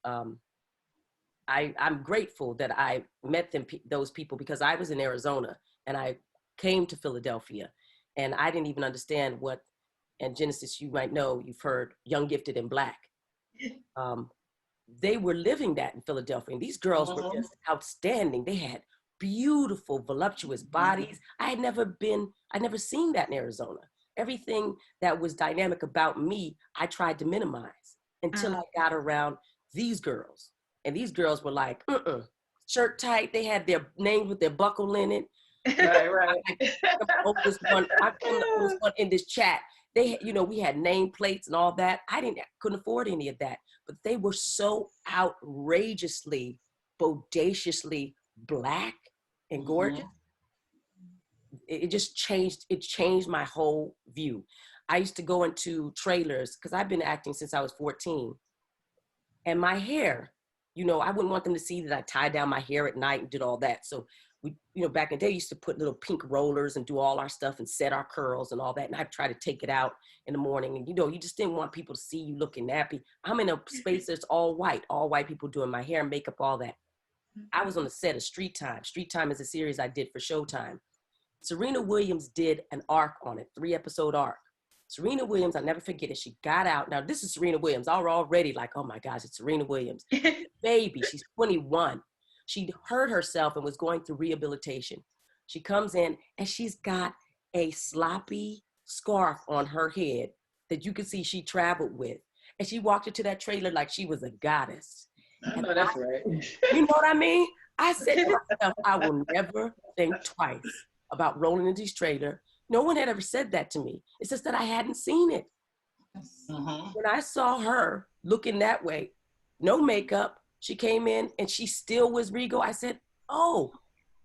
I'm grateful that I met those people, because I was in Arizona and I came to Philadelphia. And I didn't even understand what, and Genesis, you might know, you've heard Young, Gifted, and Black. They were living that in Philadelphia. And these girls were just outstanding. They had beautiful, voluptuous bodies. I'd never seen that in Arizona. Everything that was dynamic about me, I tried to minimize until I got around these girls. And these girls were like, shirt tight. They had their names with their buckle in it. Right. I'm the oldest one in this chat. They, you know, we had nameplates and all that. Couldn't afford any of that, but they were so outrageously, bodaciously Black and gorgeous. It just changed. It changed my whole view. I used to go into trailers, because I've been acting since I was 14, and my hair, you know, I wouldn't want them to see that I tied down my hair at night and did all that. So we, you know, back in the day, used to put little pink rollers and do all our stuff and set our curls and all that. And I'd try to take it out in the morning. And, you know, you just didn't want people to see you looking nappy. I'm in a space that's all white people doing my hair, makeup, all that. I was on the set of Street Time. Street Time is a series I did for Showtime. Serena Williams did an arc on it, 3-episode arc. Serena Williams, I'll never forget it. She got out. Now, this is Serena Williams. I was already like, oh my gosh, it's Serena Williams. Baby, she's 21. She hurt herself and was going through rehabilitation. She comes in and she's got a sloppy scarf on her head that you could see she traveled with. And she walked into that trailer like she was a goddess. I know that's right. You know what I mean? I said to myself, I will never think twice about rolling into this trailer. No one had ever said that to me. It's just that I hadn't seen it. When I saw her looking that way, no makeup, she came in and she still was regal. I said, oh,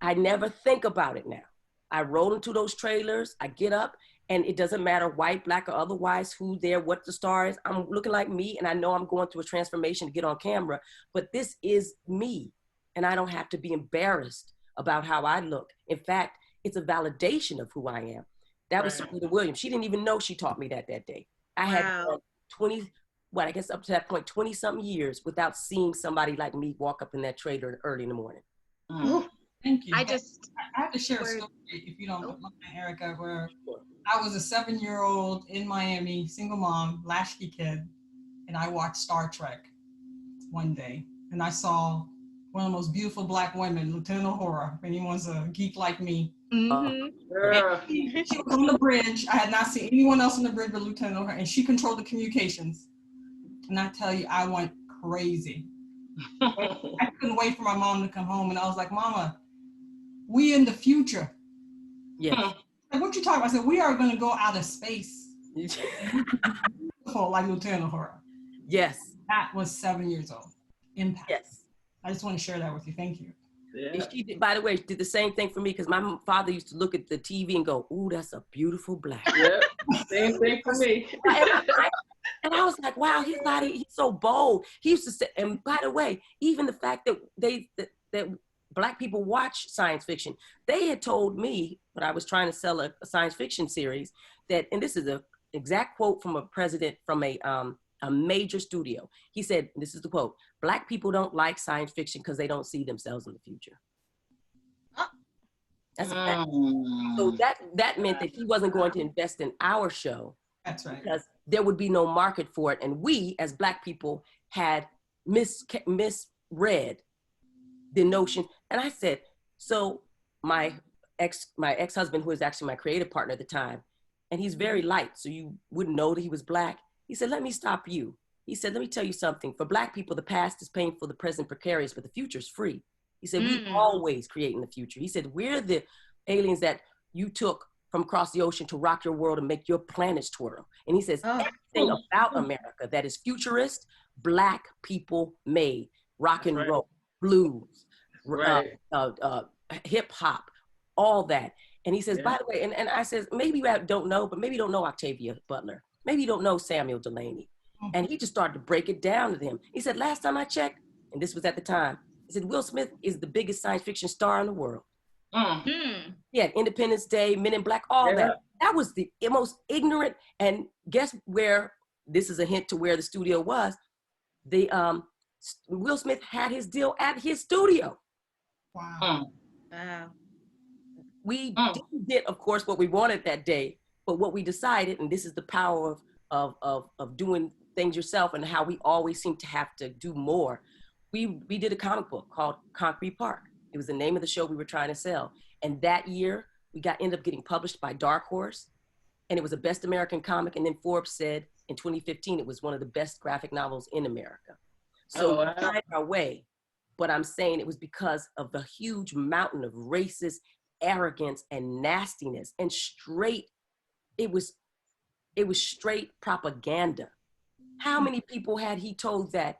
I never think about it now. I roll into those trailers, I get up, and it doesn't matter white, Black, or otherwise, who's there, what the star is. I'm looking like me, and I know I'm going through a transformation to get on camera, but this is me, and I don't have to be embarrassed about how I look. In fact, it's a validation of who I am. That was Serena Williams. She didn't even know she taught me that day. I had done 20, I guess up to that point, 20 something years without seeing somebody like me walk up in that trailer early in the morning. Thank you. I have to share a story, if you don't mind, Erika, where I was a 7-year-old in Miami, single mom, latchkey kid, and I watched Star Trek one day, and I saw one of the most beautiful Black women, Lieutenant Uhura, if anyone's a geek like me. She was on the bridge. I had not seen anyone else on the bridge but Lieutenant Uhura, and she controlled the communications. And I tell you, I went crazy. I couldn't wait for my mom to come home, and I was like, Mama, we in the future. Yes. Like, what you talking about? I said, we are going to go out of space. Like Lieutenant Uhura. Yes. That was 7 years old. Impact. Yes. I just want to share that with you. Thank you. Yeah. She did, by the way, did the same thing for me because my father used to look at the TV and go, "Ooh, that's a beautiful black." Yep. Same thing for me. And I was like, wow, he's so bold. He used to say, and by the way, even the fact that that Black people watch science fiction, they had told me when I was trying to sell a science fiction series that, and this is an exact quote from a president from a major studio. He said, this is the quote, "Black people don't like science fiction because they don't see themselves in the future." That's a fact. So that meant that he wasn't going to invest in our show. That's right. Because there would be no market for it. And we, as Black people, had misread the notion. And I said, so my ex-husband, who was actually my creative partner at the time, and he's very light, so you wouldn't know that he was Black. He said, let me stop you. He said, let me tell you something. For Black people, the past is painful, the present precarious, but the future's free. He said, we always create in the future. He said, we're the aliens that you took from across the ocean to rock your world and make your planets twirl. And he says, everything about America that is futurist, Black people made. Rock and roll, blues, hip hop, all that. And he says, by the way, and I says, maybe you don't know, but maybe you don't know Octavia Butler. Maybe you don't know Samuel Delaney. And he just started to break it down to them. He said, last time I checked, and this was at the time, he said, Will Smith is the biggest science fiction star in the world. Yeah, Independence Day, Men in Black, all that. That was the most ignorant. And guess where? This is a hint to where the studio was. The Will Smith had his deal at his studio. Wow. We did, of course, what we wanted that day, but what we decided, and this is the power of doing things yourself and how we always seem to have to do more. We did a comic book called Concrete Park. It was the name of the show we were trying to sell. And that year, we ended up getting published by Dark Horse, and it was a Best American Comic. And then Forbes said in 2015, it was one of the best graphic novels in America. So we find our way, but I'm saying it was because of the huge mountain of racist arrogance and nastiness and it was straight propaganda. How many people had he told that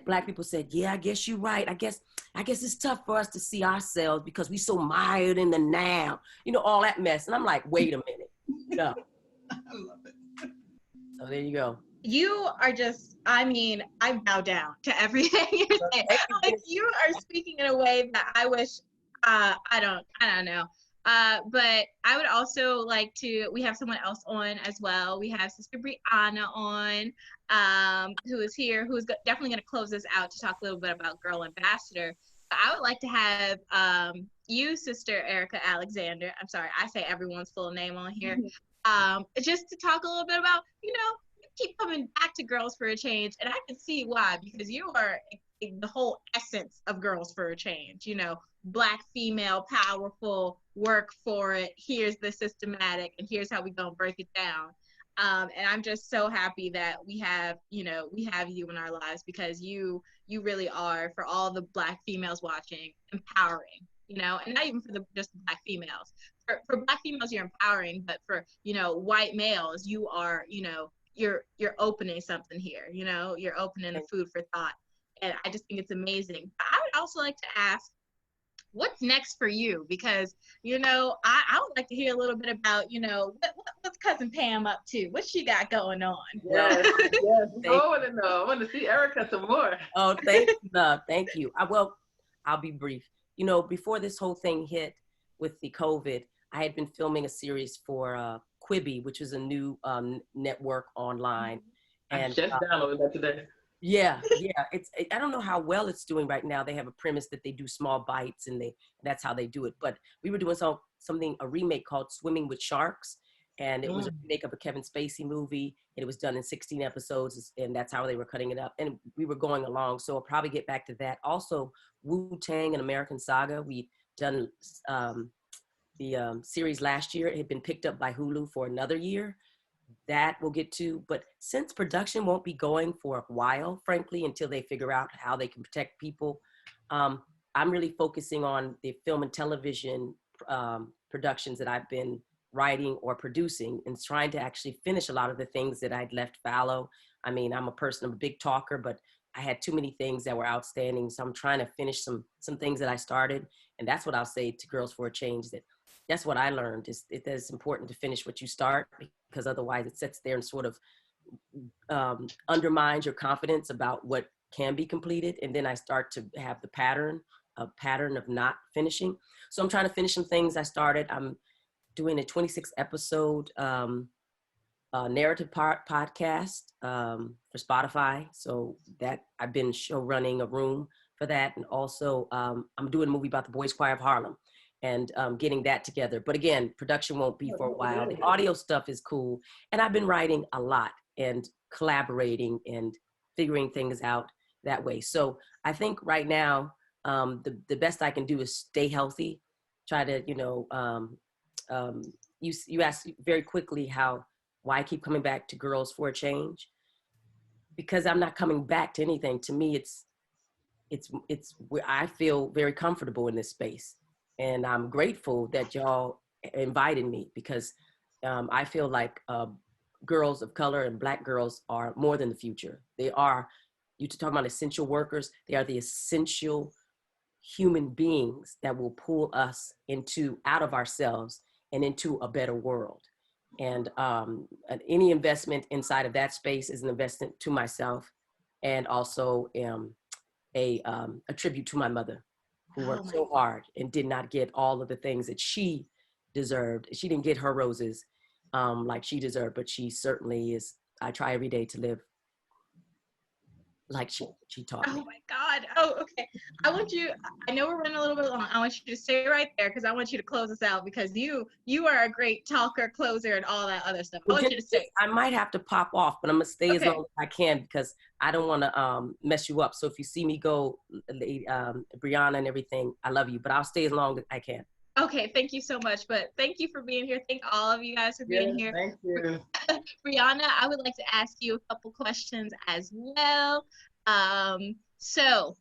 Black people said, yeah, I guess you're right. I guess it's tough for us to see ourselves because we so mired in the now, all that mess. And I'm like, wait a minute. No. I love it. So there you go. You are just, I bow down to everything you're saying. Like, you are speaking in a way that I wish, I don't know. But I would also like to, we have someone else on as well. We have Sister Brianna on, who is here, who's definitely going to close this out to talk a little bit about Girl Ambassador. But I would like to have you, Sister Erika Alexander, I'm sorry, I say everyone's full name on here, just to talk a little bit about, you keep coming back to Girls for a Change, and I can see why, because you are the whole essence of Girls for a Change, Black female, powerful, work for it, here's the systematic, and here's how we gonna break it down. And I'm just so happy that we have you in our lives, because you really are, for all the Black females watching, empowering, and not even for just Black females. For Black females, you're empowering, but for, white males, you are, you're opening something here, you're opening the food for thought. And I just think it's amazing. But I would also like to ask, what's next for you? Because, I would like to hear a little bit about, what's Cousin Pam up to? What she got going on? Yes. I want to know. I want to see Erika some more. Oh, thank you, love. Thank you. I'll be brief. Before this whole thing hit with the COVID, I had been filming a series for Quibi, which is a new network online. I And just downloaded that today. yeah, I don't know how well it's doing right now. They have a premise that they do small bites, and that's how they do it. But we were doing a remake called Swimming with Sharks, and it was a remake of a Kevin Spacey movie, and it was done in 16 episodes, and that's how they were cutting it up. And we were going along, so I'll probably get back to that. Also, Wu-Tang: An American Saga. We done the series last year. It had been picked up by Hulu for another year. That we'll get to, but since production won't be going for a while, frankly, until they figure out how they can protect people, I'm really focusing on the film and television productions that I've been writing or producing, and trying to actually finish a lot of the things that I'd left fallow. I mean, I'm a big talker, but I had too many things that were outstanding, so I'm trying to finish some things that I started, and that's what I'll say to Girls for a Change. That's what I learned, is that it's important to finish what you start, because otherwise it sits there and sort of undermines your confidence about what can be completed. And then I start to have the pattern of not finishing. So I'm trying to finish some things I started. I'm doing a 26 episode narrative podcast for Spotify. So that I've been show running a room for that. And also I'm doing a movie about the Boys Choir of Harlem, and getting that together. But again, production won't be for a while. The audio stuff is cool. And I've been writing a lot and collaborating and figuring things out that way. So I think right now, the best I can do is stay healthy, try to, you asked very quickly why I keep coming back to Girls for a Change, because I'm not coming back to anything. To me, it's where I feel very comfortable in this space. And I'm grateful that y'all invited me, because I feel like girls of color and Black girls are more than the future. They are, you talk about essential workers, they are the essential human beings that will pull us out of ourselves and into a better world. And any investment inside of that space is an investment to myself, and also a tribute to my mother, who worked so hard and did not get all of the things that she deserved. She didn't get her roses like she deserved, but she certainly is. I try every day to live like she taught me. Oh my God. Oh, okay. I know we're running a little bit long. I want you to stay right there, because I want you to close us out, because you are a great talker, closer, and all that other stuff. I want you to stay. I might have to pop off, but I'm gonna stay as long as I can, because I don't want to mess you up. So if you see me go, Brianna and everything, I love you, but I'll stay as long as I can. Okay, thank you so much. But thank you for being here. Thank all of you guys for being here. Thank you. Brianna, I would like to ask you a couple questions as well. So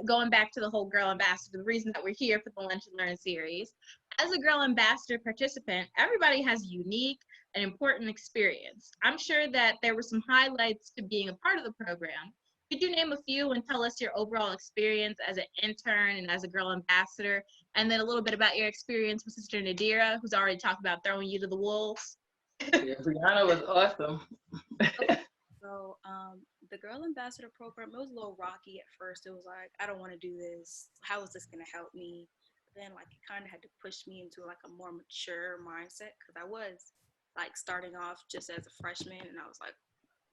going back to the whole Girl Ambassador, the reason that we're here for the Lunch and Learn series, as a Girl Ambassador participant, everybody has a unique and important experience. I'm sure that there were some highlights to being a part of the program. Could you name a few and tell us your overall experience as an intern and as a Girl Ambassador, and then a little bit about your experience with Sister Nadira, who's already talked about throwing you to the wolves? Yeah, Brianna was awesome. So the Girl Ambassador program, it was a little rocky at first. It was like, I don't want to do this. How is this going to help me? But then like it kind of had to push me into like a more mature mindset, because I was like starting off just as a freshman, and I was like,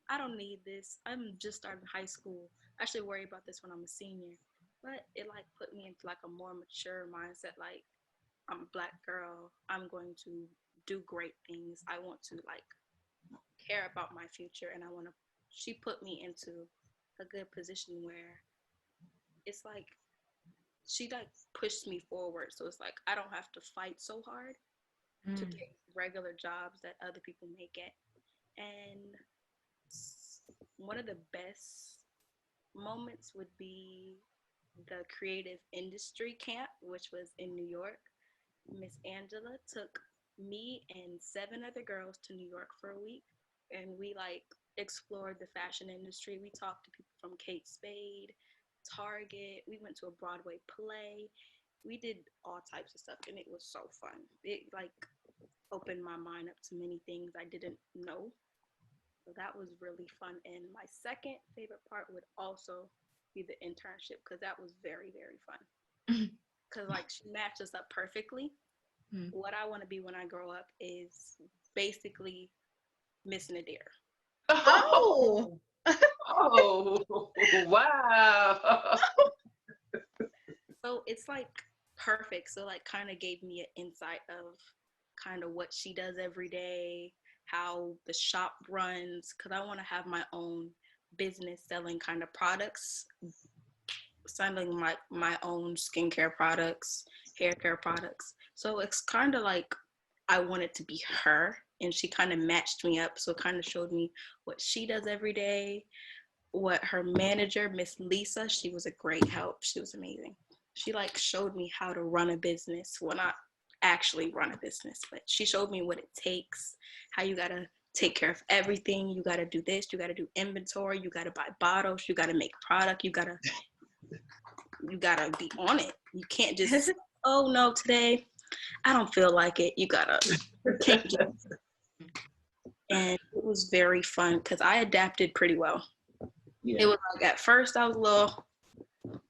I don't need this. I'm just starting high school. I should worry about this when I'm a senior. But it like put me into like a more mature mindset. Like, I'm a Black girl. I'm going to do great things. I want to like care about my future, and she put me into a good position where it's like she like pushed me forward. So it's like I don't have to fight so hard to get regular jobs that other people may get. And one of the best moments would be the creative industry camp, which was in New York. Miss Angela took me and 7 other girls to New York for a week, and we like explored the fashion industry. We talked to people from Kate Spade, Target. We went to a Broadway play. We did all types of stuff, and it was so fun. It like opened my mind up to many things I didn't know. So that was really fun. And my second favorite part would also be the internship, because that was very, very fun. Because like she matched us up perfectly. What I want to be when I grow up is basically Miss Nadira. Oh. Oh, wow. So it's like perfect. So like kind of gave me an insight of kind of what she does every day, how the shop runs, because I want to have my own business selling kind of products, selling my own skincare products, hair care products. So it's kind of like I wanted to be her, and she kind of matched me up. So it kind of showed me what she does every day, what her manager, Miss Lisa, she was a great help. She was amazing. She like showed me how to run a business. Well, not actually run a business, but she showed me what it takes, how you gotta take care of everything. You gotta do this, you gotta do inventory, you gotta buy bottles, you gotta make product, you gotta be on it. You can't just, oh no, today I don't feel like it. You gotta change it. And it was very fun because I adapted pretty well. Yeah. It was like at first I was a little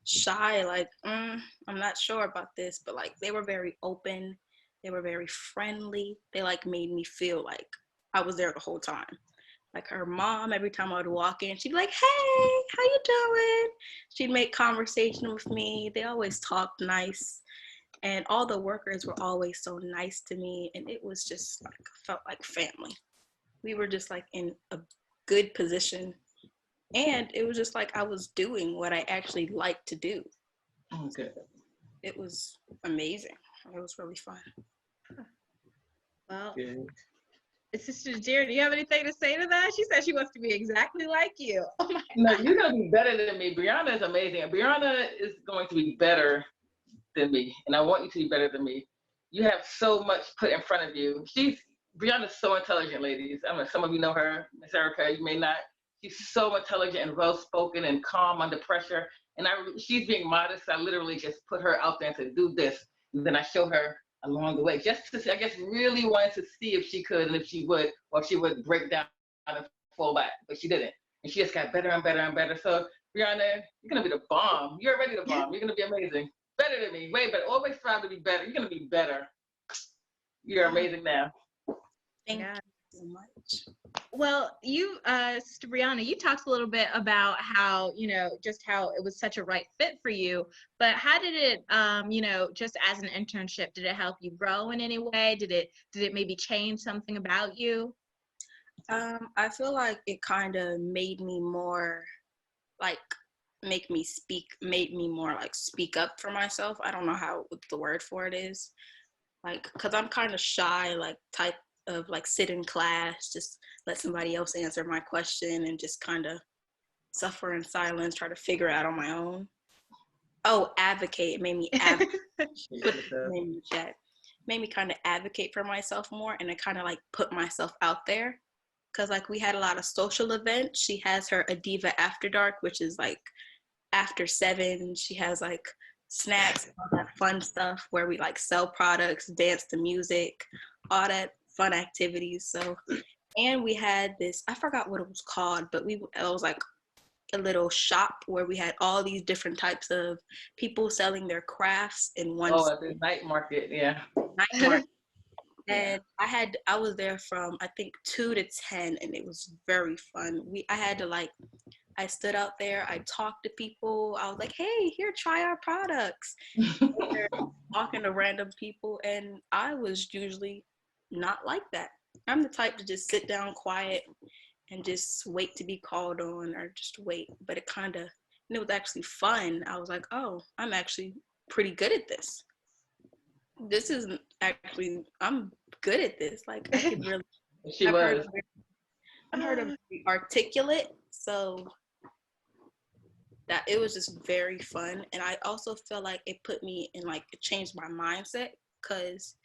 shy, like I'm not sure about this, but like they were very open, they were very friendly. They like made me feel like I was there the whole time. Like her mom, every time I would walk in, she'd be like, "Hey, how you doing?" She'd make conversation with me. They always talked nice, and all the workers were always so nice to me, and it was just like felt like family. We were just like in a good position. And it was just like I was doing what I actually like to do. Okay. It was amazing. It was really fun. Well, Good. Sister Nadira, do you have anything to say to that? She said she wants to be exactly like you. Oh my No, you're gonna be better than me. Brianna is amazing. Brianna is going to be better than me, and I want you to be better than me. You have so much put in front of you. Brianna's so intelligent, ladies. I don't know if some of you know her, Miss Erika. You may not. She's so intelligent and well spoken and calm under pressure. And she's being modest. I literally just put her out there and said, "Do this," and then I show her along the way, just to see. I guess really wanted to see if she could and if she would, or if she would break down and fall back, but she didn't. And she just got better and better and better. So Brianna, you're gonna be the bomb. You're already the bomb. You're gonna be amazing. Better than me. Way better. Always strive to be better. You're gonna be better. You're amazing now. Thank God. you so much. Well, Sister Brianna, you talked a little bit about how, just how it was such a right fit for you, but how did it, just as an internship, did it help you grow in any way? Did it maybe change something about you? I feel like it kind of made me more like made me more like speak up for myself. I don't know what the word for it is. Like, cause I'm kind of shy, like type of like sit in class, just let somebody else answer my question and just kind of suffer in silence, try to figure it out on my own. Oh, advocate. It made me advocate. Made me kind of advocate for myself more, and I kind of like put myself out there. Cause like we had a lot of social events. She has her Adiva After Dark, which is like after 7. She has like snacks, all that fun stuff where we like sell products, dance to music, all that fun activities. So, and we had this, I forgot what it was called, but it was like a little shop where we had all these different types of people selling their crafts in one at the night market, yeah. night market. And I was there from I think 2 to 10, and it was very fun. I stood out there, I talked to people, I was like, "Hey, here, try our products." Talking to random people, and I was usually not like that. I'm the type to just sit down quiet and just wait to be called on, or just wait. But it was actually fun. I was like, "Oh, I'm actually pretty good at this. This isn't actually, I'm good at this. Like I could really." She was. I've heard of articulate, so that it was just very fun. And I also feel like it put me in it changed my mindset, because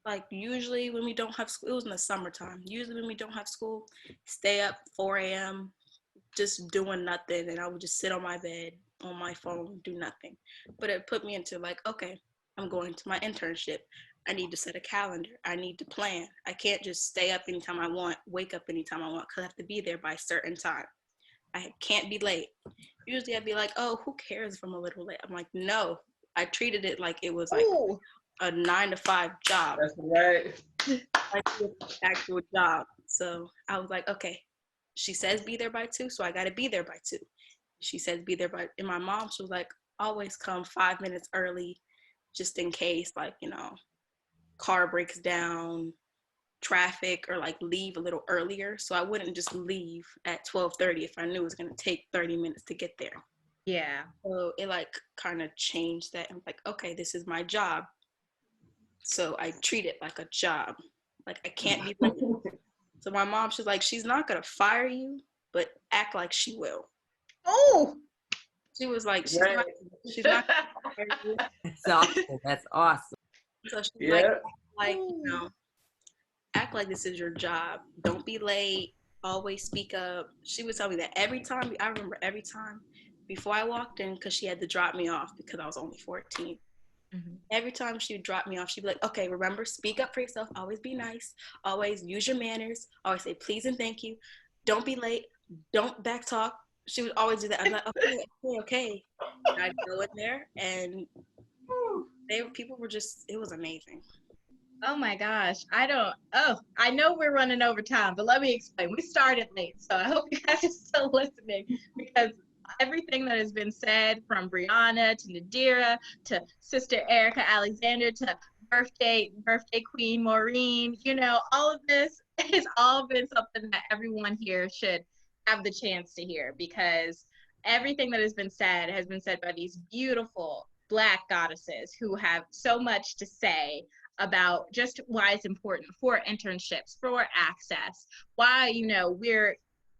like usually when we don't have school, it was in the summertime. Usually when we don't have school, stay up 4 a.m. just doing nothing, and I would just sit on my bed on my phone, do nothing. But it put me into like, okay, I'm going to my internship. I need to set a calendar. I need to plan. I can't just stay up anytime I want, wake up anytime I want, because I have to be there by a certain time. I can't be late. Usually I'd be like, "Oh, who cares if I'm a little late?" I'm like, no. I treated it like it was like, Ooh. a 9 to 5 job. That's right. Like an actual job. So I was like, okay, she says be there by 2, so I got to be there by 2. She says be there by, and my mom, she was like, always come 5 minutes early, just in case, like, you know, car breaks down, traffic, or like leave a little earlier. So I wouldn't just leave at 12:30 if I knew it was going to take 30 minutes to get there. Yeah. So it like kind of changed that. I'm like, okay, this is my job. So I treat it like a job. Like I can't be late. So my mom, she's like, she's not going to fire you, but act like she will. Oh, She was like, she's Right. not gonna fire you. That's awesome. That's awesome. So she's Yeah. like, you know, act like this is your job. Don't be late. Always speak up. She would tell me that every time. I remember every time before I walked in, because she had to drop me off because I was only 14. Mm-hmm. Every time she would drop me off, she'd be like, okay, remember, speak up for yourself. Always be nice. Always use your manners. Always say please and thank you. Don't be late. Don't backtalk. She would always do that. I'm like, okay. And I'd go in there, and people were just, it was amazing. Oh my gosh. I know we're running over time, but let me explain. We started late, so I hope you guys are still listening, because everything that has been said, from Brianna to Nadira to Sister Erika Alexander to birthday queen Maureen, you know, all of this has all been something that everyone here should have the chance to hear, because everything that has been said by these beautiful Black goddesses who have so much to say about just why it's important for internships, for access, why, you know,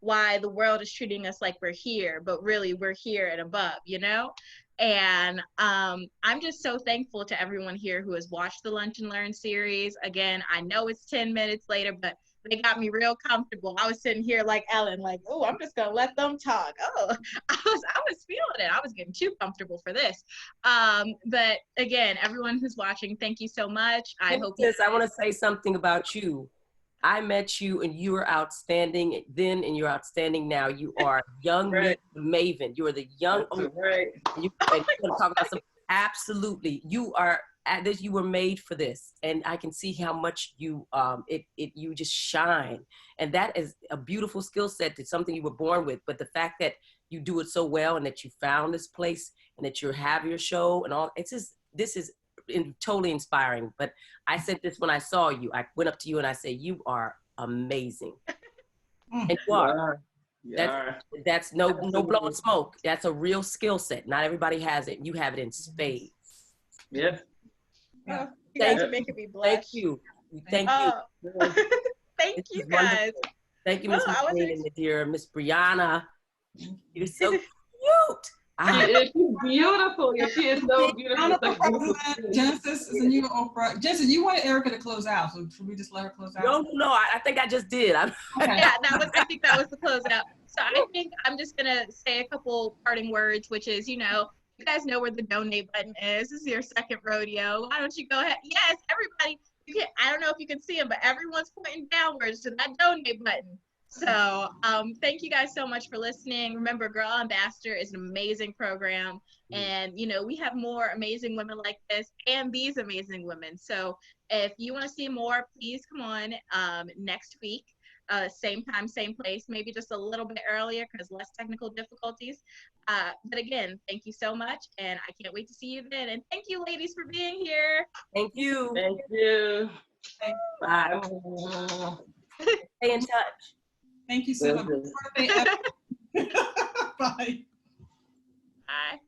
why the world is treating us like we're here, but really we're here and above, you know? And I'm just so thankful to everyone here who has watched the Lunch and Learn series. Again, I know it's 10 minutes later, but they got me real comfortable. I was sitting here like Ellen, like, oh, I'm just gonna let them talk. Oh, I was feeling it. I was getting too comfortable for this. But again, everyone who's watching, thank you so much. I want to say something about you. I met you and you were outstanding then, and you're outstanding now. You are young Right. maven. You are the young. Right. You want to talk about some? Absolutely, you are. At this, you were made for this, and I can see how much you you just shine, and that is a beautiful skill set. It's something you were born with, but the fact that you do it so well, and that you found this place, and that you have your show, and all, this is totally inspiring. But I said this when I saw you. I went up to you and I said, "You are amazing," and you are. That's no blowing smoke. That's a real skill set. Not everybody has it. You have it in spades. Yep. you guys are making me blush. Thank you. Thank you. Thank you guys. Thank you, Miss Maureen and Nadira, Miss Brianna. You're so cute. She's beautiful. Yeah, she is so beautiful. Genesis is a new Oprah. Genesis, you wanted Erika to close out, so should we just let her close out? No, I think I just did. Okay. Yeah, I think that was the closeout. So I think I'm just gonna say a couple parting words, which is, you know, you guys know where the donate button is. This is your second rodeo. Why don't you go ahead? Yes, everybody. I don't know if you can see them, but everyone's pointing downwards to that donate button. So thank you guys so much for listening. Remember, Girl Ambassador is an amazing program. And, you know, we have more amazing women like this and these amazing women. So if you want to see more, please come on next week. Same time, same place, maybe just a little bit earlier because less technical difficulties. But again, thank you so much, and I can't wait to see you then. And thank you, ladies, for being here. Thank you. Thank you. Bye. Stay in touch. Thank you so much. Bye. Bye.